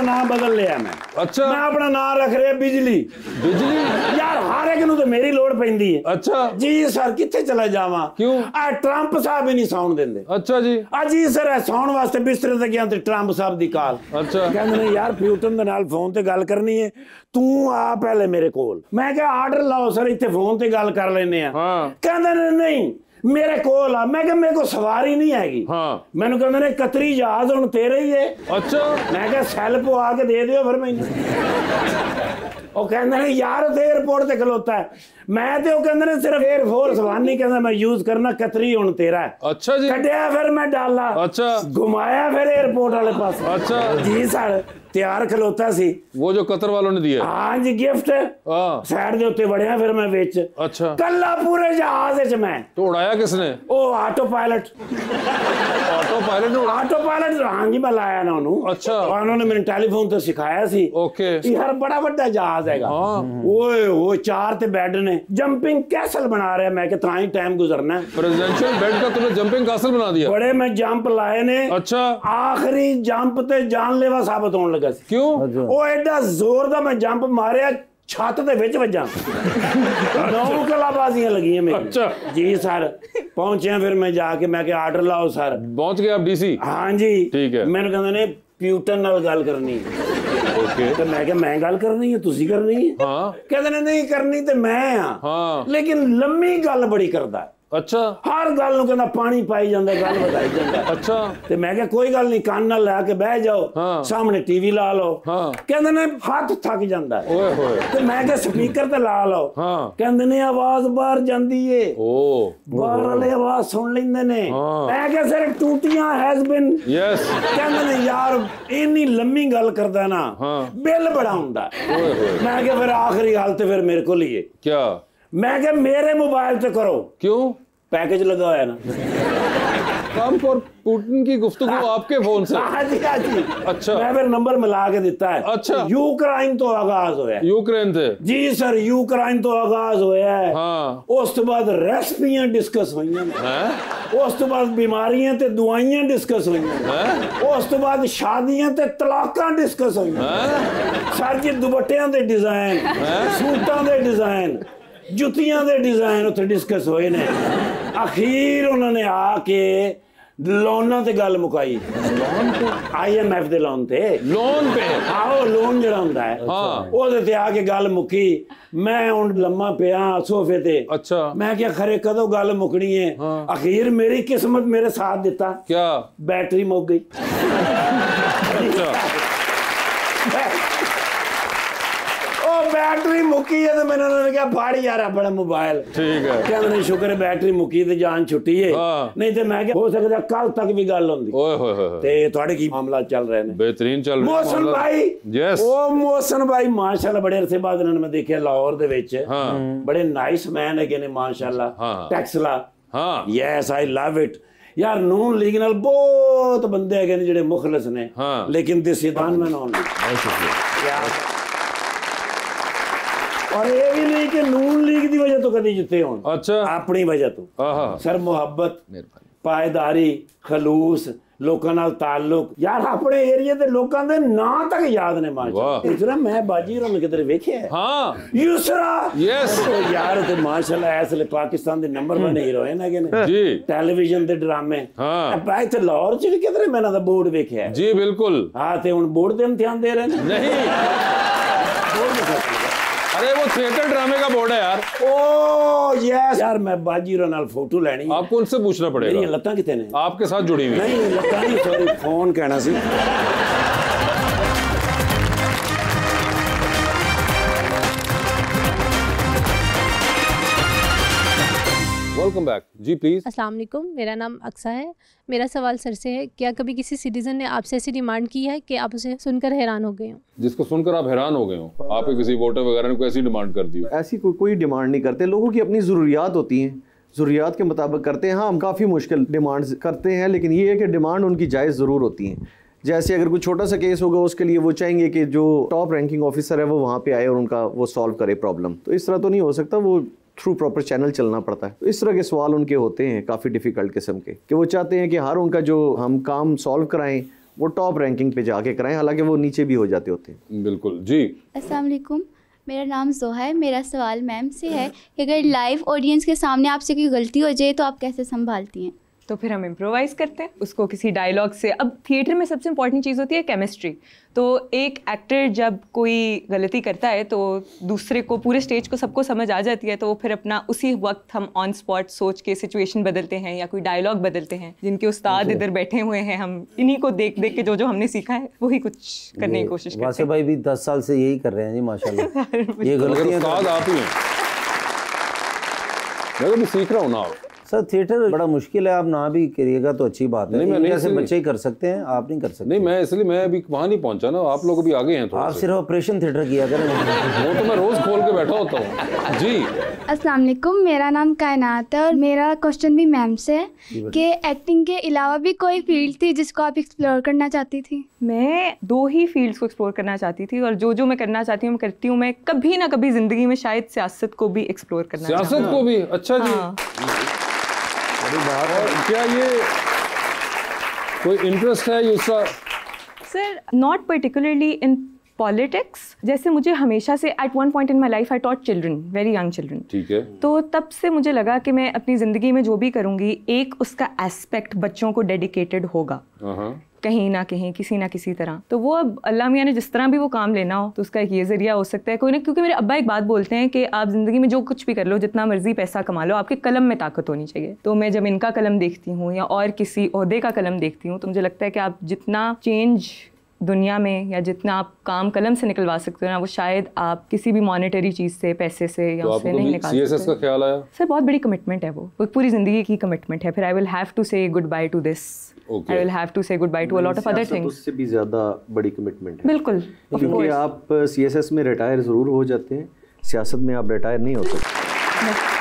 नाम बदल लिया मैं। अच्छा मैं अपना नाम रख रहा बिजली। बिजली यार हर एक नूं तो मेरी लोड़ पैंदी है। अच्छा जी सर किथे चला जावां? क्यों? आ ट्रंप साहब ही नहीं सौण देंदे। अच्छा जी। जी सर सौण वास्ते बिस्तरे ते गया ते ट्रंप साहब दी कॉल। अच्छा कहंदे ने यार प्यूटन दे नाल फोन ते गल करनी है, तू आ पहले मेरे कोल। मैं कहा आर्डर लाओ सर, इत्थे फोन ते गल कर लेने आ। हाँ। कहंदे ने नहीं मेरे कोल आ। मैं कहा मेरे को सवारी नहीं हैगी। हाँ। मैनू कहंदे ने कतरी जहाज हुण तेरे ही है। अच्छा मैं कहा सैल पवा के दे दियो फिर मैनू। ਉਹ ਕਹਿੰਦੇ ਨੇ ਯਾਰ ਉੱਥੇ 에어ਪੋਰਟ ਤੇ ਖਲੋਤਾ ਹੈ। ਮੈਂ ਤੇ ਉਹ ਕਹਿੰਦੇ ਨੇ ਸਿਰਫ 에ਅਰਫੋਰਸ 1 ਨਹੀਂ ਕਹਿੰਦਾ ਮੈਂ ਯੂਜ਼ ਕਰਨਾ, ਕਤਰੀ ਹੁਣ ਤੇਰਾ ਹੈ। अच्छा जी। ਕੱਢਿਆ ਫਿਰ ਮੈਂ ਡਾਲਾ। अच्छा घुमाया फिर एयरपोर्ट वाले पास। अच्छा जी सर तैयार खलोता सी। वो जो कतर वालों ने दिया। हाँ जी गिफ्ट हाँ। साइड दे उत्ते वड़िया फिर मैं विच। अच्छा कल्ला पूरे जहाज विच मैं। तो उड़ाया किसने? ओ ऑटो पायलट। ऑटो पायलट ने उड़ाया? ऑटो पायलट हाँ जी मैं लाया ना उन्होंने। अच्छा उन्होंने मैंने टेलीफोन तो सिखाया सी। ओके यार बड़ा बड़ा जहाज हैगा। हाँ। ओए वो 4 ते बेड ने, जंपिंग कैसल बना रहा मैं कि तां ही टाइम गुजरना है। प्रेसिडेंशियल बेड का तुमने जंपिंग कासल बना दिया? बड़े मैं जंप लाए ने। अच्छा आखिरी जंप ते जानलेवा साबित होने लगा सी। क्यों? ਉਹ ਐਡਾ ਜ਼ੋਰ ਦਾ ਮੈਂ ਜੰਪ ਮਾਰਿਆ ਛੱਤ ਦੇ ਵਿੱਚ ਵੱਜਾਂ। 9 ਕਲਾਬਾਜ਼ੀਆਂ ਲੱਗੀਆਂ ਮੇਰੇ। ਅੱਛਾ ਜੀ ਸਰ ਪਹੁੰਚਿਆ ਫਿਰ ਮੈਂ ਜਾ ਕੇ ਮੈਂ ਕਿ ਆਰਡਰ ਲਾਓ ਸਰ। पहुंच गए आप डीसी? ਹਾਂ ਜੀ ਠੀਕ ਹੈ। ਮੈਨੂੰ ਕਹਿੰਦੇ ਨੇ ਪਿਊਟਨ ਨਾਲ ਗੱਲ ਕਰਨੀ। ओके ਤੇ ਮੈਂ ਕਿਹਾ ਮੈਂ ਗੱਲ ਕਰਨੀ ਹੈ ਤੁਸੀਂ ਕਰਨੀ ਹੈ? हाँ ਕਹਿੰਦੇ ਨੇ ਨਹੀਂ ਕਰਨੀ ਤੇ ਮੈਂ ਆ। हाँ ਲੇਕਿਨ ਲੰਮੀ ਗੱਲ ਬੜੀ ਕਰਦਾ। अच्छा ਹਰ ਗੱਲ ਨੂੰ ਕਹਿੰਦਾ ਪਾਣੀ ਪਾਈ ਜਾਂਦਾ, ਗੱਲ ਵਧਾਈ ਜਾਂਦਾ। अच्छा ਤੇ ਮੈਂ ਕਿਹਾ ਕੋਈ ਗੱਲ ਨਹੀਂ ਕੰਨ ਨਾਲ ਲਾ ਕੇ ਬਹਿ ਜਾਓ, ਹਾਂ। ਸਾਹਮਣੇ ਟੀਵੀ ਲਾ ਲਓ। ਹਾਂ। ਕਹਿੰਦੇ ਨੇ ਹੱਥ ਥੱਕ ਜਾਂਦਾ ਹੈ। ओए होए ਤੇ ਮੈਂ ਕਿਹਾ ਸਪੀਕਰ ਤੇ ਲਾ ਲਓ। हाँ ਕਹਿੰਦੇ ਨੇ ਆਵਾਜ਼ ਬਾਹਰ ਜਾਂਦੀ ਏ, ओ ਬਾਹਰ ਵਾਲੇ ਆਵਾਜ਼ ਸੁਣ ਲੈਂਦੇ ਨੇ। ਹਾਂ। ਮੈਂ ਕਿਹਾ ਸਰ ਟੂਟੀਆਂ ਹੈਜ਼ ਬਿਨ। यस ਕਹਿੰਦੇ ਨੇ ਯਾਰ ਇੰਨੀ ਲੰਮੀ ਗੱਲ ਕਰਦਾ ਨਾ ਹਾਂ। ਬਿੱਲ ਬੜਾ ਹੁੰਦਾ। ओए होए ਮੈਂ ਕਿਹਾ ਫਿਰ ਆਖਰੀ ਹਾਲ ਤੇ ਫਿਰ ਮੇਰੇ ਕੋਲ ਹੀ ਏ। क्या? ਮੈਂ ਕਿਹਾ ਮੇਰੇ ਮੋਬਾਈਲ ਤੇ ਕਰੋ, क्यों? पैकेज लगा हुआ है ना। ट्रंप और पुतिन की गुफ्तगू आपके फोन से? हाँ जी हाँ जी। अच्छा। मैं फिर नंबर मिला के देता है। अच्छा। यूक्रेन तो आगाज होया। यूक्रेन थे? जी सर यूक्रेन तो आगाज होया है। हाँ। उस तो बाद रेसिपियां डिस्कस हुई हैं। हैं? उस तो बाद बीमारियां ते दवाइयां डिस्कस हुई हैं। हैं? उस तो बाद शादियां ते तलाकां डिस्कस हुई हैं। हैं? सर जी दुपट्टियां दे डिजाइन, सूटां दे डिजाइन, जुतियां दे डिजाइन उत्थे डिस्कस होए ने। अखीर उन्होंने आके लोना ते गल मुकाई। लोन पे? IMF दे लोन ते। लोन पे? आओ लोन जड़ा हुंदा है। हाँ। ओदे ते आके गल मुकी। मैं हुण लम्मा पिया सोफे ते। अच्छा मैं क्या खरे कदों गल मुकनी है। हाँ। अखीर मेरी किस्मत मेरे साथ दिता। क्या? बैटरी मुक गई। अच्छा बैटरी मुकी है तो मैंने उन्होंने कहा फाड़ यार अपना मोबाइल। ठीक है। कहते ने शुक्र है बैटरी मुकी ते जान छुट्टी है। हाँ। नहीं तो मैं क्या हो सकता कल तक भी गल होंदी। ओए होए होए ते थोड़े की मामला चल रहे ने? बेहतरीन चल रहा है मोहसन मामला। भाई। यस। ओ मोहसन भाई माशाल्लाह बड़े अरसे बाद इन्होंने मैं देखा लाहौर दे विच। हाँ। बड़े नाइस मैन है ने माशाल्लाह। हाँ। टैक्सला। हाँ यस आई लव इट। यार नून लीग नाल बहुत बंदे है ने जेड़े मुखलिस ने। हाँ। लेकिन this is one man only. क्या और ये भी नहीं कि नून लीग की वजह तो कभी जिते हो। अच्छा अपनी वजह तो हाँ सर मुहब्बत पायदारी खलूस लोकां नाल ताल्लुक यार अपने एरिया दे लोकां दे नां तक याद ने माशाअल्लाह। इसरा मैं बाजी रन किधर वेख्या है। हाँ यूसरा। यस। तो यार ते माशाअल्लाह इसले पाकिस्तान दे नंबर 1 हीरोइन है ने जी टेलीविजन दे ड्रामे। हाँ। भाई ते लाहौर च भी किधर मैंने दा बोर्ड वेख्या है। जी बिल्कुल। हां ते हुन बोर्ड दे इम्तिहान दे रहे ने। नहीं अरे वो थिएटर ड्रामे का बोर्ड है यार। ओ यस यार मैं बाजी नाल फोटो लेनी। आपको उनसे पूछना मेरी पड़ेगा। लत्तां किथे ने? आपके साथ जुड़ी हुई। नहीं लत्तां नहीं सॉरी फोन कहना सी। Welcome welcome back ji, please. अस्सलाम वालेकुम, मेरा नाम अक्सा है। मेरा सवाल सर से है, क्या कभी किसी सिटीजन ने आपसे ऐसी डिमांड की है कि आप उसे सुनकर हैरान हो गए हो? जिसको सुनकर आप हैरान हो गए हो, आपके किसी वोटर वगैरह ने कोई ऐसी डिमांड कर दी हो? ऐसी कोई डिमांड नहीं करते, लोगों की अपनी ज़रूरियात होती हैं, ज़रूरियात के मुताबिक करते हैं। हाँ, हम काफ़ी मुश्किल डिमांड्स करते हैं, लेकिन ये है कि डिमांड उनकी जायज़ ज़रूर होती हैं। जैसे अगर कोई छोटा सा केस होगा, उसके लिए वो चाहेंगे कि जो टॉप रैंकिंग ऑफिसर है वो वहाँ पे आए और उनका वो सॉल्व करे प्रॉब्लम। तो इस तरह तो नहीं हो सकता, वो थ्रू प्रॉपर चैनल चलना पड़ता है। तो इस तरह के सवाल उनके होते हैं काफ़ी डिफ़िकल्ट किस्म के, कि वो चाहते हैं कि हर उनका जो हम काम सॉल्व कराएं वो टॉप रैंकिंग पे जाके कराएं, हालांकि वो नीचे भी हो जाते होते हैं। बिल्कुल जी। अस्सलाम वालेकुम, मेरा नाम जोहा है। मेरा सवाल मैम से है कि अगर लाइव ऑडियंस के सामने आपसे कोई गलती हो जाए तो आप कैसे संभालती हैं? तो फिर हम इम्प्रोवाइज़ करते हैं उसको किसी डायलॉग से। अब थिएटर में सबसे इम्पॉर्टेंट चीज़ होती है केमिस्ट्री। तो एक एक्टर जब कोई गलती करता है तो दूसरे को, पूरे स्टेज को, सबको समझ आ जाती है, तो वो फिर अपना उसी वक्त हम ऑन स्पॉट सोच के सिचुएशन बदलते हैं या कोई डायलॉग बदलते हैं। जिनके उस्ताद इधर बैठे हुए हैं, हम इन्हीं को देख देख के जो जो हमने सीखा है वही कुछ करने की कोशिश करते हैं। वासे भाई भी 10 साल से यही कर रहे हैं जी, माशाल्लाह। ये गलतियां उस्ताद आप ही हैं, मैं तो भी सीख रहा हूँ ना। सर थिएटर बड़ा मुश्किल है, आप ना भी करिएगा तो अच्छी बात है। नहीं, जैसे बच्चे ही कर सकते हैं, आप नहीं कर सकते। नहीं, मैं इसलिए मैं अभी वहाँ नहीं पहुँचा ना, आप लोग भी आगे हैं। आप सिर्फ ऑपरेशन थिएटर किया करें। वो तो मैं रोज खोल के बैठा होता हूँ जी। अस्सलाम वालेकुम, मेरा नाम कायनात है और मेरा क्वेश्चन भी मैम से है कि एक्टिंग के अलावा भी कोई फील्ड थी जिसको आप एक्सप्लोर करना चाहती थी? मैं 2 ही फील्ड्स को एक्सप्लोर करना चाहती थी, और जो मैं करना चाहती हूँ मैं करती हूँ। मैं कभी ना कभी ज़िंदगी में शायद सियासत को भी एक्सप्लोर करना चाहती हूँ। सियासत को भी? अच्छा जी। और क्या ये कोई इंटरेस्ट है दूसरा? Sir, not particularly in politics. जैसे मुझे हमेशा से at one point in my life I taught children, very young children. ठीक है। तो तब से मुझे लगा कि मैं अपनी ज़िंदगी में जो भी करूँगी, एक उसका एस्पेक्ट बच्चों को डेडिकेटेड होगा कहीं ना कहीं, किसी ना किसी तरह। तो वो अब अल्लाह मियाँ ने जिस तरह भी वो काम लेना हो, तो उसका एक ये ज़रिया हो सकता है कोई ना। क्योंकि मेरे अब्बा एक बात बोलते हैं कि आप ज़िंदगी में जो कुछ भी कर लो, जितना मर्जी पैसा कमा लो, आपके कलम में ताकत होनी चाहिए। तो मैं जब इनका कलम देखती हूँ या और किसी ओहदे का कलम देखती हूँ, तो मुझे लगता है कि आप जितना चेंज दुनिया में या जितना आप काम कलम से निकलवा सकते हो ना, वो शायद आप किसी भी मॉनेटरी चीज़ से, पैसे से या उससे नहीं निकाल सकते। सीएसएस का ख्याल आया? सर, बहुत बड़ी कमिटमेंट है वो पूरी ज़िंदगी की कमिटमेंट है। फिर I will have to say goodbye to this, I will have to say goodbye to a lot of other things. उससे भी ज़्यादा बड़ी कमिटमेंट है। बिल्कुल, क्योंकि आप सीएसएस में रिटायर ज़रूर हो जाते हैं, सियासत में आप रिटायर नहीं हो सकते।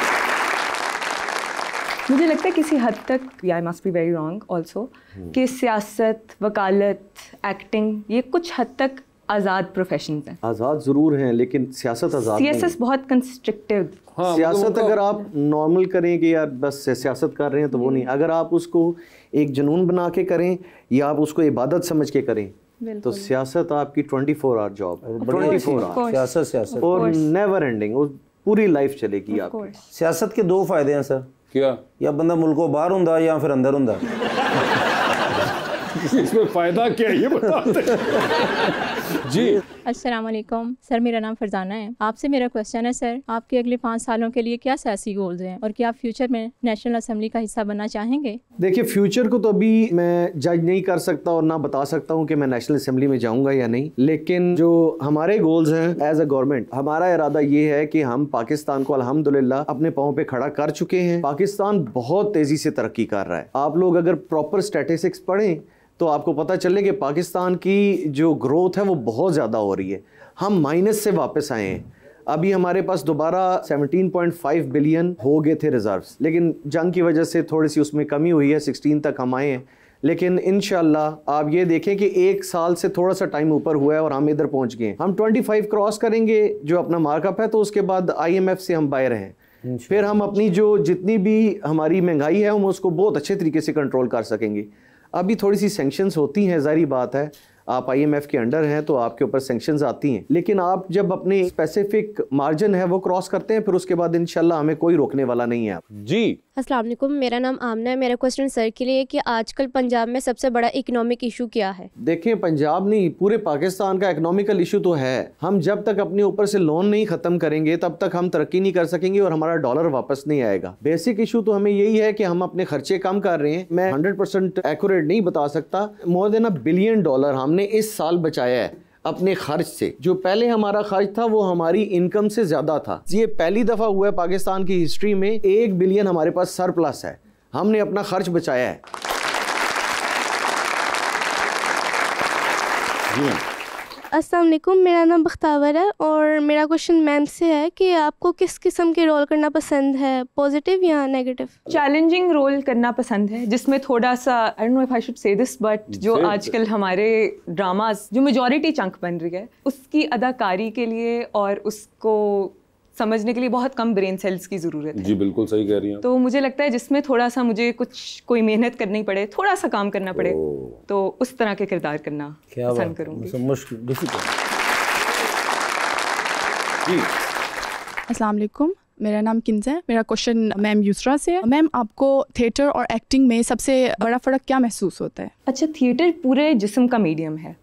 मुझे लगता है किसी हद तक, I must be very wrong also, कि सियासत, वकालत, एक्टिंग, ये कुछ हद तक आज़ाद प्रोफेशन हैं। आज़ाद ज़रूर हैं, लेकिन सियासत आज़ाद नहीं। सियासत बहुत कंस्ट्रिक्टिव। हाँ, सियासत अगर आप नॉर्मल करें कि यार बस सियासत कर रहे हैं तो वो नहीं। अगर आप उसको एक जुनून बना के करें या आप उसको इबादत समझ के करें, तो सियासत आपकी 24 आवर जॉब है। 24 आवर सियासत और नेवर एंडिंग, पूरी लाइफ चलेगी आपकी। सियासत के 2 फायदे हैं सर। क्या? या बंदा मुल्कों बाहर होंदा या फिर अंदर होंदा। इसमें फायदा क्या है ये बताते जी। अस्सलाम वालेकुम सर, मेरा नाम फरजाना है। आपसे मेरा क्वेश्चन है सर, आपके अगले 5 सालों के लिए क्या सियासी गोल्स हैं और क्या आप फ्यूचर में नेशनल असेंबली का हिस्सा बनना चाहेंगे? देखिए, फ्यूचर को तो अभी मैं जज नहीं कर सकता और ना बता सकता हूँ कि मैं नेशनल असेंबली में जाऊँगा या नहीं, लेकिन जो हमारे गोल्स हैं एज अ गवर्नमेंट, हमारा इरादा ये है कि हम पाकिस्तान को अल्हम्दुलिल्लाह अपने पाँव पे खड़ा कर चुके हैं। पाकिस्तान बहुत तेज़ी से तरक्की कर रहा है। आप लोग अगर प्रॉपर स्टैटिस्टिक्स पढ़ें तो आपको पता चले कि पाकिस्तान की जो ग्रोथ है वो बहुत ज़्यादा हो रही है। हम माइनस से वापस आए हैं। अभी हमारे पास दोबारा 17.5 बिलियन हो गए थे रिजर्व्स, लेकिन जंग की वजह से थोड़ी सी उसमें कमी हुई है, 16 तक हम आए हैं। लेकिन इंशाल्लाह आप ये देखें कि 1 साल से थोड़ा सा टाइम ऊपर हुआ है और हम इधर पहुंच गए। हम 25 क्रॉस करेंगे जो अपना मार्कअप है, तो उसके बाद IMF से हम बाहर हैं। फिर हम अपनी जो जितनी भी हमारी महंगाई है हम उसको बहुत अच्छे तरीके से कंट्रोल कर सकेंगे। अभी थोड़ी सी सैंक्शंस होती हैं, ज़ाहिर बात है, आप IMF के अंडर हैं तो आपके ऊपर सैंक्शंस आती हैं, लेकिन आप जब अपनी स्पेसिफिक मार्जिन है वो क्रॉस करते हैं, फिर उसके बाद इंशाल्लाह हमें कोई रोकने वाला नहीं है। जी। अस्सलाम वालेकुम, मेरा नाम आमना है। मेरा क्वेश्चन सर के लिए कि आजकल पंजाब में सबसे बड़ा इकोनॉमिक इशू क्या है? देखें, पंजाब नहीं, पूरे पाकिस्तान का इकोनॉमिकल इशू तो है। हम जब तक अपने ऊपर से लोन नहीं खत्म करेंगे तब तक हम तरक्की नहीं कर सकेंगे और हमारा डॉलर वापस नहीं आएगा। बेसिक इशू तो हमें यही है कि हम अपने खर्चे कम कर रहे हैं। मैं 100% एक्यूरेट नहीं बता सकता, मोर देन $1 बिलियन हमने इस साल बचाया है अपने खर्च से। जो पहले हमारा खर्च था वो हमारी इनकम से ज़्यादा था। ये पहली दफ़ा हुआ है पाकिस्तान की हिस्ट्री में 1 बिलियन हमारे पास सरप्लस है, हमने अपना खर्च बचाया है। अस्सलाम वालेकुम, मेरा नाम बख्तावर है और मेरा क्वेश्चन मैम से है कि आपको किस किस्म के रोल करना पसंद है, पॉजिटिव या नेगेटिव? चैलेंजिंग रोल करना पसंद है जिसमें थोड़ा सा, I don't know if I should say this, but जो आजकल हमारे ड्रामास जो मेजॉरिटी चंक बन रही है उसकी अदाकारी के लिए और उसको समझने के लिए बहुत कम ब्रेन सेल्स की ज़रूरत है। जी बिल्कुल सही कह रही हैं। तो मुझे लगता है जिसमें थोड़ा सा मुझे कोई मेहनत करनी पड़े, थोड़ा सा काम करना पड़े, तो उस तरह के किरदार करना पसंद करूँगी। मुश्किल जी। अस्सलाम वालेकुम, मेरा नाम किन्ज़ है। मेरा क्वेश्चन मैम यूसरा से है। मैम, आपको थिएटर और एक्टिंग में सबसे बड़ा फ़र्क क्या महसूस होता है? अच्छा, थिएटर पूरे जिस्म का मीडियम है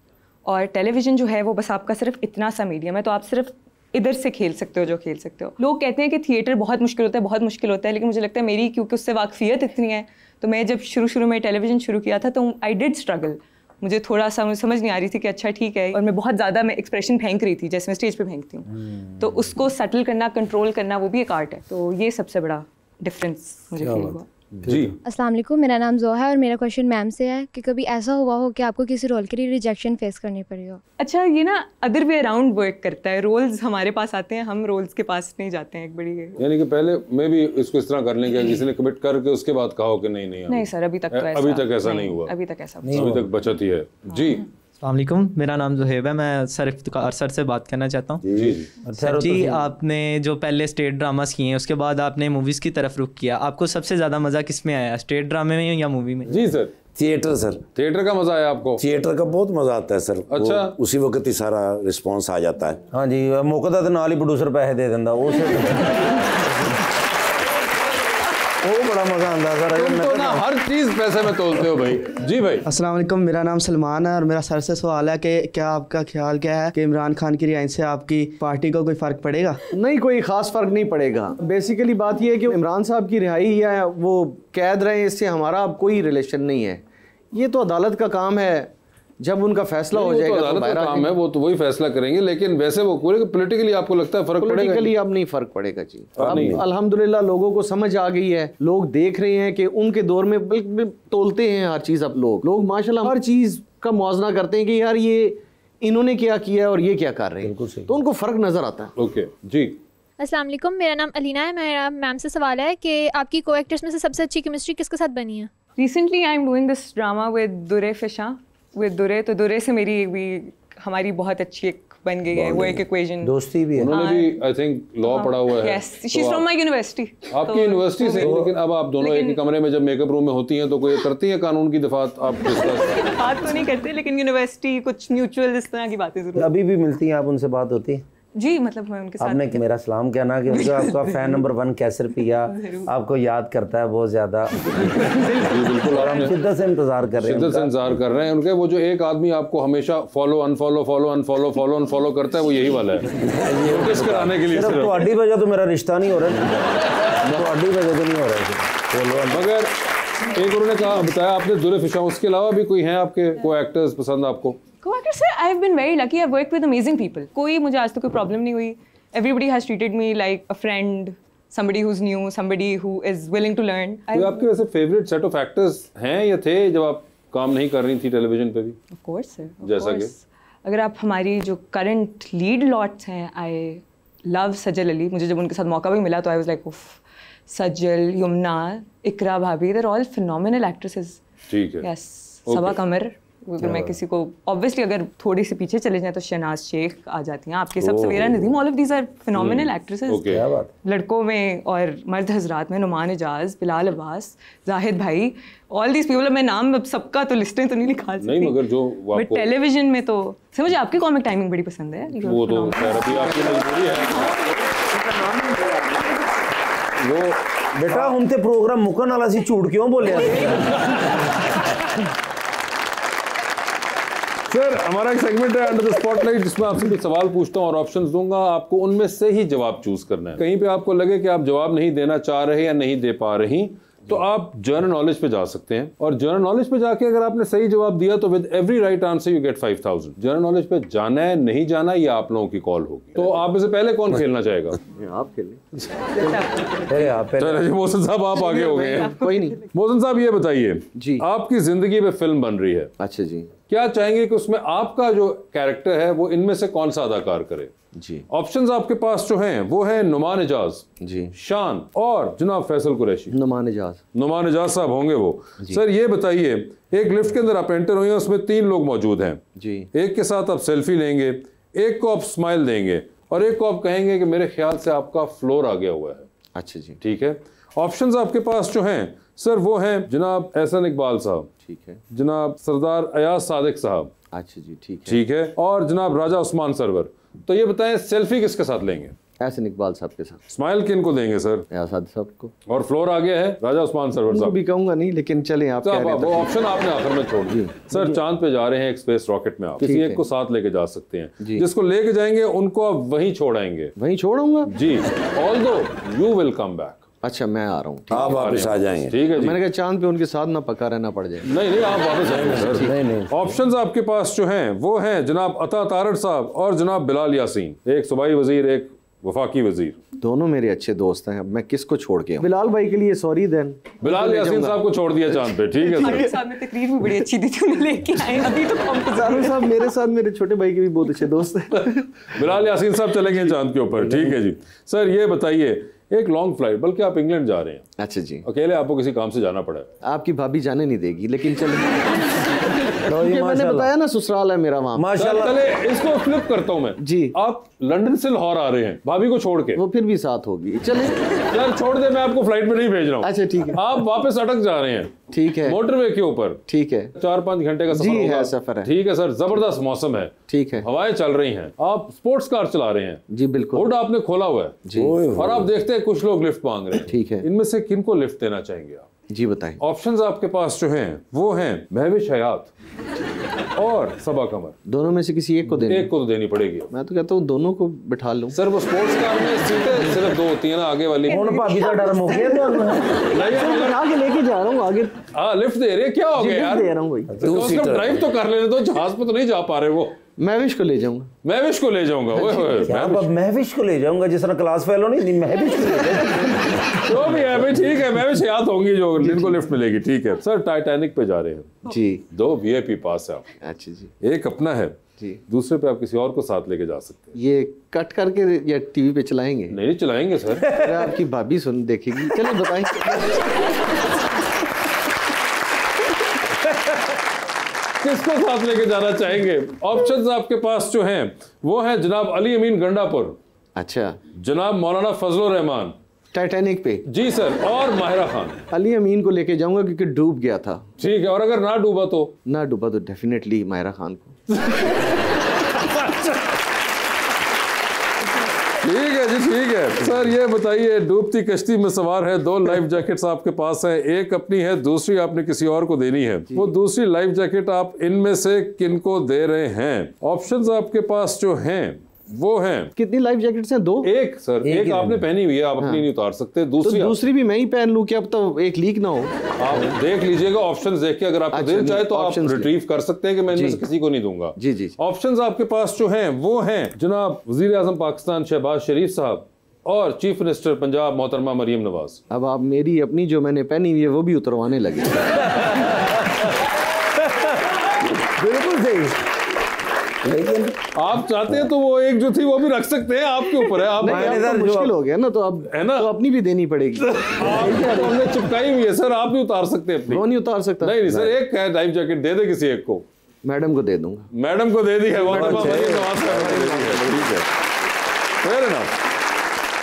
और टेलीविज़न जो है वो बस आपका सिर्फ इतना सा मीडियम है, तो आप सिर्फ इधर से खेल सकते हो जो खेल सकते हो। लोग कहते हैं कि थिएटर बहुत मुश्किल होता है, बहुत मुश्किल होता है, लेकिन मुझे लगता है मेरी क्योंकि उससे वाकफियत इतनी है, तो मैं जब शुरू में टेलीविज़न शुरू किया था तो आई डिड स्ट्रगल। मुझे थोड़ा सा मुझे समझ नहीं आ रही थी कि अच्छा ठीक है, और मैं बहुत ज़्यादा मैं एक्सप्रेशन फेंक रही थी जैसे मैं स्टेज पे फेंकती हूँ, तो उसको सेटल करना, कंट्रोल करना, वो भी एक आर्ट है। तो ये सबसे बड़ा डिफरेंस मुझे फील हुआ। जी। अस्सलाम वालेकुम, मेरा नाम ज़ोहा है और मेरा क्वेश्चन मैम से है कि कभी ऐसा हुआ हो कि आपको किसी रोल के लिए रिजेक्शन फेस करनी पड़ी हो? अच्छा, ये ना अदर वे अराउंड वर्क करता है। रोल्स हमारे पास आते हैं, हम रोल्स के पास नहीं जाते हैं। एक बड़ी यानी कि पहले मैं भी इसको इस तरह कर लेंगे, किसी ने कमिट करके उसके बाद कहा कि नहीं सर, अभी तक ऐसा नहीं हुआ, अभी तक बचत ही है। जी। अस्सलाम वालेकुम, मेरा नाम ज़ुहैब है। मैं सर इफ्तिखार सर से बात करना चाहता हूँ। सर जी, आपने जो पहले स्टेट ड्रामास किए हैं उसके बाद आपने मूवीज़ की तरफ रुख किया, आपको सबसे ज़्यादा मज़ा किस में आया, स्टेट ड्रामे में या मूवी में? जी सर, थिएटर। सर थिएटर का मजा आया आपको? थिएटर का बहुत मजा आता है सर। अच्छा, उसी वक्त ही सारा रिस्पॉन्स आ जाता है। हाँ जी, मौका तो नाल ही प्रोड्यूसर पैसे दे देंदा, वो बड़ा मजा आता सर। तुम तो ना हर चीज पैसे में तोलते हो भाई। जी भाई। अस्सलाम वालेकुम, मेरा नाम सलमान है और मेरा सर से सवाल है कि क्या आपका ख्याल क्या है कि इमरान खान की रिहाई से आपकी पार्टी को कोई फ़र्क पड़ेगा? नहीं, कोई ख़ास फ़र्क नहीं पड़ेगा। बेसिकली बात यह है कि इमरान साहब की रिहाई या वो कैद रहे, इससे हमारा कोई रिलेशन नहीं है। ये तो अदालत का काम है, जब उनका फैसला हो जाएगा तो अदालत का काम है, वो तो वही फैसला करेंगे। लेकिन वैसे वो पूरे पॉलिटिकली आपको लगता है फर्क पड़ेगा? पॉलिटिकली अब नहीं फर्क पड़ेगा जी। अब अल्हम्दुलिल्लाह लोगों को समझ आ गई है, लोग देख रहे हैं कि उनके दौर में बिल्कुल तोलते हैं हर चीज़। अब लोग माशाल्लाह हर चीज़ का मुआवजा करते हैं कि यार ये इन्होंने क्या किया और ये क्या कर रहे हैं, तो उनको फ़र्क नज़र आता है। ओके जी। अस्सलाम वालेकुम, मेरा नाम अलीना है। मेरा मैम से सवाल है कि आपकी को एक्टर्स में से सबसे अच्छी केमिस्ट्री किसके साथ बनी है? Recently I am doing this drama with Dure Fishan, with Dure, तो दुरे से हमारी बहुत अच्छी एक बन गई है वो एक इक्वेशन। दोस्ती भी है। उन्होंने भी आई थिंक लॉ पढ़ा हुआ है। Yes, she is from my university. आपकी यूनिवर्सिटी से? लेकिन अब आप दोनों एक ही कमरे में जब मेकअप रूम में होती हैं तो कोई करती है कानून की दफात? आप बात तो नहीं करते, लेकिन यूनिवर्सिटी कुछ म्यूचुअल इस तरह की बातें जरूर। अभी भी मिलती हैं, आप उनसे बात होती है? जी, मतलब मैं उनके साथ। आपने मेरा सलाम कहना कि उनका आपका फैन नंबर 1 कैसर पिया आपको याद करता है बहुत ज्यादा। बिल्कुल, और हम शिद्दत से इंतजार कर रहे हैं, शिद्दत से इंतजार कर रहे हैं उनके। वो जो एक आदमी आपको हमेशा फॉलो अनफॉलो करता है, वो यही वाला है नोटिस कराने के लिए। सिर्फ ਤੁਹਾਡੀ वजह तो मेरा रिश्ता नहीं हो रहा, ਤੁਹਾਡੀ वजह तो नहीं हो रहा। मगर एक उन्होंने कहा, बताया आपने दुरे फिशा, उसके अलावा भी कोई हैं आपके को एक्टर्स पसंद आपको? Co-actors sir, I have been very lucky. I've worked with amazing people. कोई मुझे आज तक कोई प्रॉब्लम नहीं हुई. Everybody has treated me like a friend, somebody who's new, somebody who is willing to learn. तो आपके वैसे फेवरेट सेट ऑफ एक्टर्स हैं या थे जब आप काम नहीं कर रही थी टेलीविजन पे भी? Of course sir. जैसा कि अगर आप हमारी जो करंट लीड लॉट्स हैं, I love सजल अली. मुझे जब उनके साथ मौका भी मिला तो I was like, उफ, सजल, यमुना, इकरा भाभी, they're all phenomenal actresses. ठीक है. Yes. सबा कमर. अगर मैं किसी को ऑब्वियसली अगर थोड़ी सी पीछे चले जाएं तो शहनाज शेख आ जाती हैं आपके सब, Savera Nadeem, all of these are phenomenal actresses. लड़कों में और मर्द हजरात में नुमान इजाज, बिलाल अब्बास, जाहिद भाई, ऑल दीज पीपल। मैं नाम अब सबका तो लिस्टें तो नहीं लिखा सकती, नहीं, मगर जो बट टेलीविजन में तो से मुझे आपकी कॉमिक टाइमिंग बड़ी पसंद है। वो तो थेरेपी आपकी मजबूरी है वो बेटा। हम ते प्रोग्राम मुकन वाला सी, झूठ क्यों बोले? सर हमारा एक सेगमेंट है अंडर द स्पॉटलाइट, जिसमें आपसे कुछ सवाल पूछता हूँ और ऑप्शंस दूंगा, आपको उनमें से ही जवाब चूज करना है। कहीं पे आपको लगे कि आप जवाब नहीं देना चाह रहे या नहीं दे पा रही, तो आप जनरल नॉलेज पे जा सकते हैं, और जनरल नॉलेज पे जाके अगर आपने सही जवाब दिया तो with every right answer you get 5000। General knowledge पे जाना है नहीं जाना ये आप लोगों की कॉल होगी। तो आप में से पहले कौन खेलना चाहेगा? आप खेलें। मोहसिन साहब आप आगे हो गए हैं। कोई नहीं। मोहसिन साहब ये बताइए जी, आपकी जिंदगी में फिल्म बन रही है, अच्छा जी, क्या चाहेंगे कि उसमें आपका जो कैरेक्टर है वो इनमें से कौन सा अदाकार करे? जी, ऑप्शंस आपके पास जो हैं वो हैं नुमान इजाज जी, शान और जनाब फैसल कुरैशी। नुमान इजाज साहब होंगे वो। सर ये बताइए, एक लिफ्ट के अंदर आप एंटर हुए हैं, उसमें 3 लोग मौजूद हैं जी, एक के साथ आप सेल्फी लेंगे, एक को आप स्माइल देंगे और एक को आप कहेंगे कि मेरे ख्याल से आपका फ्लोर आ गया हुआ है। अच्छा जी, ठीक है। ऑप्शंस आपके पास जो हैं सर वो हैं जनाब एहसन इकबाल साहब, ठीक है, जनाब सरदार अयाज सादिक साहब, अच्छा जी, ठीक है, और जनाब राजा उस्मान सरवर। तो ये बताएं सेल्फी किसके साथ लेंगे? एहसन इकबाल साहब के साथ। स्माइल किन को देंगे सर? आजाद साहब को। और फ्लोर आ गया है राजा उस्मान सरवर साहब। भी कहूंगा नहीं, लेकिन चलें आप कह रहे हैं वो ऑप्शन आपने आखिर में छोड़ दी। सर चांद पे जा रहे हैं एक स्पेस रॉकेट में, आप किसी एक को साथ लेके जा सकते हैं, जिसको लेके जाएंगे उनको आप वहीं छोड़ाएंगे। वहीं छोड़ूंगा जी, although you will come back. अच्छा मैं आ रहा हूँ, आप वापस आ जाएंगे। ठीक है जी। मैंने कहा चांद पे उनके साथ ना पका रहना पड़ जाए। नहीं आप वापस आएंगे सर। नहीं। ऑप्शंस आपके पास जो हैं वो हैं जनाब अता तारड़ साहब और जनाब बिलाल यासीन, एक सूबाई वजीर एक वफाकी वजीर। दोनों मेरे अच्छे दोस्त हैं, अब मैं किसको छोड़ के? बिलाल भाई के लिए सॉरी देन, बिलाल यासीन साहब को छोड़ दिया चांद पे। ठीक है सर। साहब ने तकरीर भी बड़ी अच्छी दी थी, उन्हें लेके आए। अभी तो जारू साहब मेरे साथ मेरे छोटे भाई के भी बहुत अच्छे दोस्त हैं। बिलाल यासीन साहब चलेंगे चांद के ऊपर। ठीक है जी। सर ये बताइए, एक लॉन्ग फ्लाइट, बल्कि आप इंग्लैंड जा रहे हैं। अच्छा जी, अकेले आपको किसी काम से जाना पड़ा है? आपकी भाभी जाने नहीं देगी, लेकिन मैंने बताया ना ससुराल है मेरा वहाँ। माशाल्लाह। चले इसको फ्लिप करता हूँ मैं जी। आप लंदन से लाहौर आ रहे हैं भाभी को छोड़ के, वो फिर भी साथ होगी। चले यार छोड़ दे, मैं आपको फ्लाइट में नहीं भेज रहा हूँ। अच्छा ठीक है। आप वापस अटक जा रहे हैं, ठीक है, मोटरवे के ऊपर। ठीक है, 4-5 घंटे का सफर है, सफर है। ठीक है सर, जबरदस्त मौसम है, ठीक है, हवाएं चल रही हैं, आप स्पोर्ट्स कार चला रहे हैं जी, बिल्कुल, हुड आपने खोला हुआ है जी, और आप देखते हैं कुछ लोग लिफ्ट मांग रहे हैं। ठीक है, इनमें से किनको लिफ्ट देना चाहेंगे आप? जी बताएं। ऑप्शंस आपके पास जो हैं वो हैं महविश हयात और सबा कमर। दोनों में से किसी एक को देनी? एक को तो देनी पड़ेगी। मैं तो कहता हूँ दोनों को बिठा लूं। सर वो स्पोर्ट्स कार में सीटें सिर्फ 2 होती है ना, आगे वाली। भाभी का डर हो गया, आगे लेके जा रहा हूँ आगे। हाँ लिफ्ट दे रहे, क्या हो गया यार? दे रहा हूँ भाई, ड्राइव तो कर लेने दो, जहाज पे तो नहीं जा पा रहे वो। महविश को ले जाऊंगा। महविश को ले जाऊंगा? महविश को ले जाऊंगा, जिस तरह क्लास फेलो नहीं, महविश को ले जाऊंगा। जो भी है भाई, ठीक है, महविश याद होंगी जो जिनको लिफ्ट मिलेगी। ठीक है सर, टाइटैनिक पे जा रहे हैं जी, 2 VIP पास है आपके। अच्छा जी, एक अपना है जी, दूसरे पे आप किसी और को साथ लेके जा सकते हैं। ये कट करके या टीवी पे चलाएंगे? नहीं चलाएंगे सर। अरे आपकी भाभी सुन देखेगी। चलो बताएं। किसको साथ लेके जाना चाहेंगे? ऑप्शंस आपके पास जो हैं वो हैं जनाब अली अमीन गंडापुर, अच्छा, जनाब मौलाना फजलुर रहमान टाइटैनिक पे जी सर, और माहिरा खान। अली अमीन को लेके जाऊंगा क्योंकि डूब गया था। ठीक है, और अगर ना डूबा तो? ना डूबा तो डेफिनेटली माहिरा खान को। ठीक है जी, ठीक है सर। ये बताइए, डूबती कश्ती में सवार है, 2 लाइफ जैकेट्स आपके पास हैं, एक अपनी है, दूसरी आपने किसी और को देनी है। वो दूसरी लाइफ जैकेट आप इनमें से किनको दे रहे हैं? ऑप्शंस आपके पास जो हैं वो हैं, कितनी लाइफ जैकेट्स हैं? 2। एक सर, एक आपने पहनी हुई है, आप अपनी नहीं उतार सकते। दूसरी भी मैं ही पहन लूं कि अब तो एक लीक ना हो? आप देख लीजिएगा ऑप्शंस देख के, अगर आपको दिल चाहे तो आप रिट्रीव कर सकते हैं कि मैं इनमें से किसी को नहीं दूंगा। जी जी। ऑप्शंस आपके पास जो हैं वो हैं जनाब वजीर आजम पाकिस्तान शहबाज शरीफ साहब और चीफ मिनिस्टर पंजाब मोहतरमा मरियम नवाज। अब आप मेरी अपनी जो मैंने पहनी हुई है वो भी उतरवाने लगे। बिल्कुल सही, लेकिन आप चाहते हैं तो वो एक जो थी वो भी रख सकते हैं, आपके ऊपर है। आप तो मुश्किल हो गया ना, तो अब है ना, तो अपनी भी देनी पड़ेगी। तो हमने चिपकाई हुई है सर, आप भी उतार सकते हैं अपनी। वो नहीं उतार सकता। नहीं सर, एक लाइफ जैकेट दे दे किसी एक को। मैडम को दे दूंगा। मैडम को दे दी है, फेयर इनफ,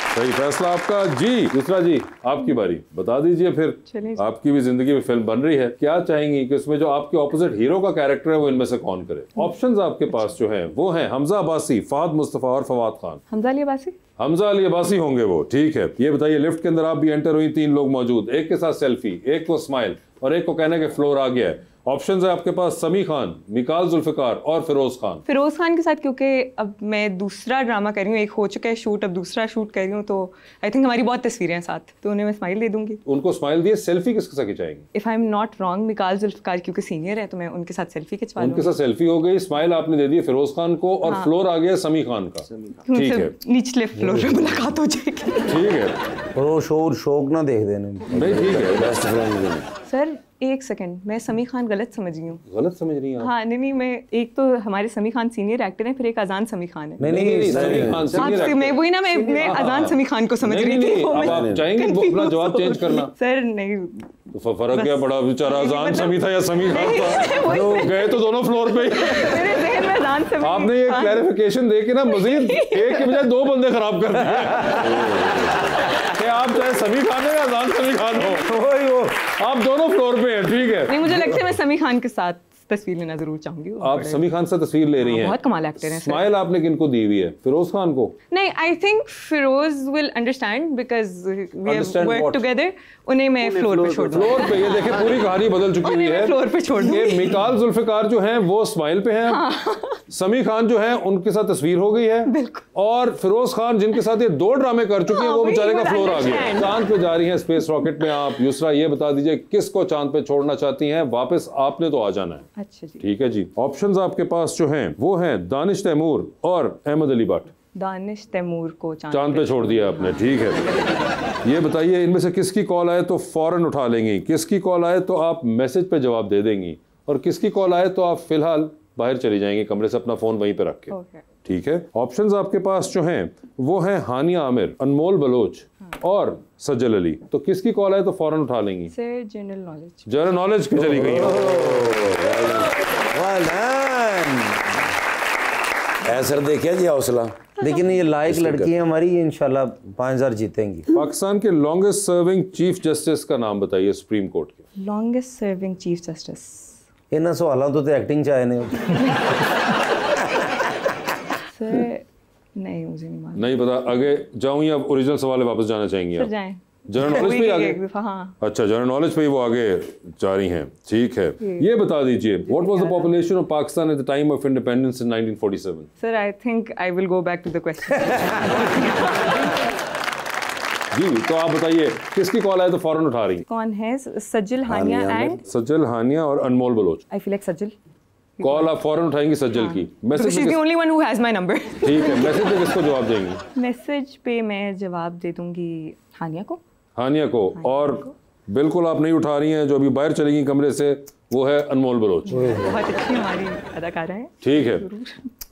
सही फैसला आपका जी। दूसरा जी, आपकी बारी, बता दीजिए फिर। आपकी भी जिंदगी में फिल्म बन रही है, क्या चाहेंगी कि उसमें जो आपके ऑपोजिट हीरो का कैरेक्टर है वो इनमें से कौन करे? ऑप्शंस आपके पास जो है वो हैं हमजा अब्बासी, फहद मुस्तफा और फवाद खान। हमजा अली अब्बासी? हमजा अली अब्बासी होंगे वो। ठीक है, ये बताइए, लिफ्ट के अंदर आप भी एंटर हुई, 3 लोग मौजूद, एक के साथ सेल्फी, एक को स्माइल और एक को कहने के फ्लोर आ गया है। ऑप्शंस है आपके पास समी खान, मिकाल जुल्फिकार और फिरोज खान। फिरोज खान के साथ, क्योंकि अब मैं दूसरा ड्रामा कर रही हूँ, एक हो चुका है शूट, अब दूसरा शूट कर रही हूँ, तो आई थिंक हमारी बहुत तस्वीरें हैं साथ, तो उन्हें मैं स्माइल दे दूंगी। उनको स्माइल दिए, सेल्फी किसके साथ खिंचाएंगे? If I am not wrong, Mikaal Zulfiqar क्योंकि सीनियर है तो मैं उनके साथ सेल्फी खिंचवा लूंगी। उनके साथ सेल्फी हो गई, स्माइल आपने दे दी फिरोज खान को, और फ्लोर आ गया समी खान का। ठीक है, निचले फ्लोर पे मुलाकात हो जाएगी। ठीक है, और शोर शौक ना देख देने। नहीं ठीक है, बेस्ट फ्रेंड। सर एक सेकंड, मैं समी खान गलत समझ रही हूँ। गलत समझ रही हैं आप? हाँ नहीं, मैं एक तो हमारे समी खान सीनियर एक्टर हैं, फिर एक अजान समी खान है। नहीं, समी खान सीनियर एक्टर। मैं वही ना, मैं अजान समी खान को समझ रही थी। अब आप चाहेंगे अपना जवाब चेंज करना? सर नहीं, तो फर्क क्या पड़ा, बेचारा अजान समी था या समी खान था, तो गए तो दोनों फ्लोर पे ही। आपने ये क्लैरिफिकेशन दे के ना मजीद एक के बजाय दो बंदे खराब कर दिए। आप चाहे समी खान हो या अजान समी खान हो, आप दोनों फ्लोर पे हैं। ठीक है, नहीं मुझे लगता है मैं समी खान के साथ तस्वीर लेना जरूर चाहूंगी। आप समी खान से तस्वीर ले रही हैं? बहुत कमाल एक्टर हैं। स्माइल आपने किनको दी हुई है? फिरोज खान को? नहीं, I think Firoz will understand because we have worked together. उन्हें मैं फ्लोर पे छोड़ दूंगा। फ्लोर पे, ये देखिए पूरी कहानी बदल चुकी हुई है। फ्लोर पे छोड़ दूंगी। मिकाल जुल्फिकार जो हैं वो स्माइल पे हैं। हाँ। समी खान जो है उनके साथ तस्वीर हो गई है, और फिरोज खान जिनके साथ ये दो ड्रामे कर चुके हैं वो बेचारे का फ्लोर आ गया। चांद पे जा रही हैं स्पेस रॉकेट में आप। युसरा ये बता दीजिए किसको चांद पे छोड़ना चाहती हैं? वापस आपने तो आ जाना है। अच्छा जी, ठीक है जी। ऑप्शंस आपके पास जो हैं वो हैं दानिश तैमूर और अहमद अली भट्ट। दानिश तैमूर को चांद पे छोड़ दिया आपने। ठीक है, ये बताइए इनमें से किसकी कॉल आए तो फौरन उठा लेंगी, किसकी कॉल आए तो आप मैसेज पे जवाब दे देंगी, और किसकी कॉल आए तो आप फिलहाल बाहर चली जाएंगी कमरे से अपना फोन वहीं पे रख के। ठीक है, ऑप्शंस आपके पास जो हैं वो हैं हानिया आमिर, अनमोल बलोच और सज्जल अली। तो किसकी कॉल आए तो फौरन उठा लेंगी? Sir general knowledge. General knowledge की चली गई। ऐसा देखिए जी हौसला। लेकिन ये लायक लड़की है हमारी, ये इंशाल्लाह 5000 जीतेंगी। पाकिस्तान के लॉन्गेस्ट सर्विंग चीफ जस्टिस का नाम बताइए सुप्रीम कोर्ट के। लॉन्गेस्ट सर्विंग चीफ जस्टिस, इन्हें सवालों तो एक्टिंग चाहे नहीं। सर नहीं, मुझे नहीं मालूम। नहीं पता, आगे जाऊं या ओरिजिनल सवाल वापस जाना चाहेंगी आप? जाएं। जनरल नॉलेज पे आगे? हाँ। अच्छा, जनरल नॉलेज पे ही वो आगे जा रही हैं। ठीक है, ये बता दीजिए what was the population of Pakistan at the time of independence in 1947? Sir I think I will go back to the question. जी, तो आप बताइए किसकी कॉल आए तो फौरन उठा रही? कौन है? सज्जल हानिया एंड सज्जल हानिया और Anmol Baloch. I feel like Sajal. Call आप फौरन उठाएंगी सज्जल की। Message she is the only one who has my number. ठीक है, मैसेज पे किसको जवाब देंगी? मैसेज पे मैं जवाब दे दूंगी हानिया को। हानिया को। और बिल्कुल आप नहीं उठा रही हैं, जो अभी बाहर चलेगी कमरे से वो है अनमोल बलोच। बहुत अच्छी हमारी अदाकारा है। ठीक है,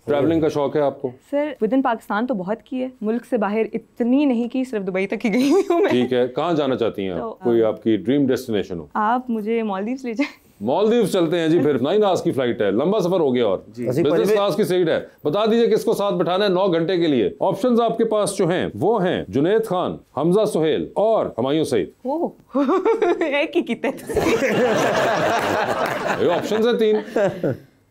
ट्रैवलिंग का शौक है आपको? सर विद इन पाकिस्तान तो बहुत की है, मुल्क से बाहर इतनी नहीं की, सिर्फ दुबई तक ही गई हुई हूँ मैं। ठीक है, कहाँ जाना चाहती हैं आप? कोई आपकी ड्रीम डेस्टिनेशन हो? आप मुझे मालदीव्स ले जाएं। मालदीव्स चलते हैं जी फिर। 9 आवर्स की फ्लाइट है, लंबा सफर हो गया, और बिजनेस क्लास की सीट है। बता दीजिए किसको साथ बिठाना है 9 घंटे के लिए। ऑप्शंस आपके पास जो हैं वो हैं जुनैद खान, हमजा सुहेल और हुमायूं सईद। एक ही कितने ऑप्शंस है 3।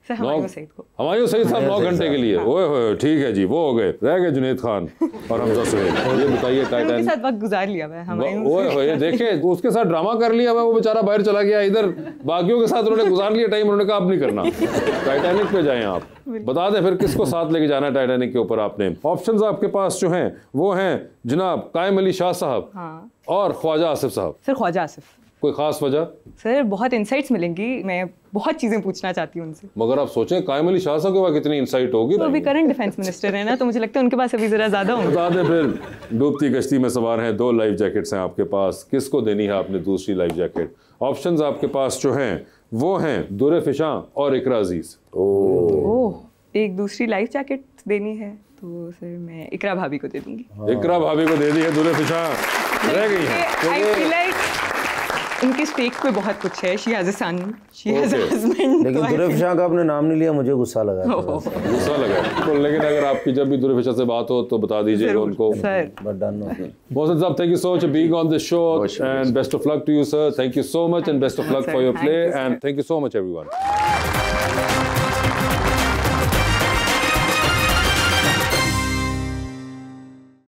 हुमायूं सईद को। हुमायूं सईद साहब 9 घंटे के लिए। ओए होए, ठीक है जी, वो हो गए। रह गए जुनैद खान और हमजा सुहेल। ये बताइए टाइटैनिक के साथ वक्त गुजार लिया है हुमायूं। ओए होए, देखे उसके साथ ड्रामा कर लिया है, वो बेचारा बाहर चला गया। इधर बाकियों के साथ उन्होंने गुजार लिया टाइम, उन्होंने कहा अब नहीं करना। टाइटैनिक पे जाएं आप। बता दें फिर किसको साथ लेके जाना है टाइटैनिक के ऊपर आपने। ऑप्शंस आपके पास जो हैं वो हैं जनाब कायम अली शाह साहब और ख्वाजा आसिफ साहब। सर ख्वाजा आसिफ। कोई खास वजह? सर बहुत इंसाइट्स मिलेंगी, मैं बहुत चीजें पूछना चाहती हूँ उनसे। मगर आप सोचें कायम अली शाह साहब के पास कितनी इंसाइट होगी। तो अभी करंट डिफेंस मिनिस्टर है ना, तो मुझे लगता है उनके पास अभी जरा ज्यादा होंगे। बता दें फिर। डूबती कश्ती में सवार हैं, 2 लाइफ जैकेट्स हैं आपके पास, किसको देनी है आपने दूसरी लाइफ जैकेट? ऑप्शंस आपके पास जो हैं वो हैं दुर्रे फिशां और इकरा अजीज। ओह, एक दूसरी लाइफ जैकेट देनी है तो सर मैं इकरा भाभी को दे दूंगी। इकरा भाभी को दे दी है, दुर्रे फिशां रह गई है। आई फील लाइक इनके स्टेक पे बहुत कुछ है। She has a son, she has a husband. लेकिन दुर्रे फिशां का आपने नाम नहीं लिया, मुझे गुस्सा लगा। गुस्सा लगा तो, लेकिन अगर आपकी जब भी दुर्रे फिशां से बात हो तो बता दीजिएगा उनको। मोहसिन साहब, thank you so much for being on this show and best of luck to you sir. Thank you so much and best of luck for your play and thank you so much everyone.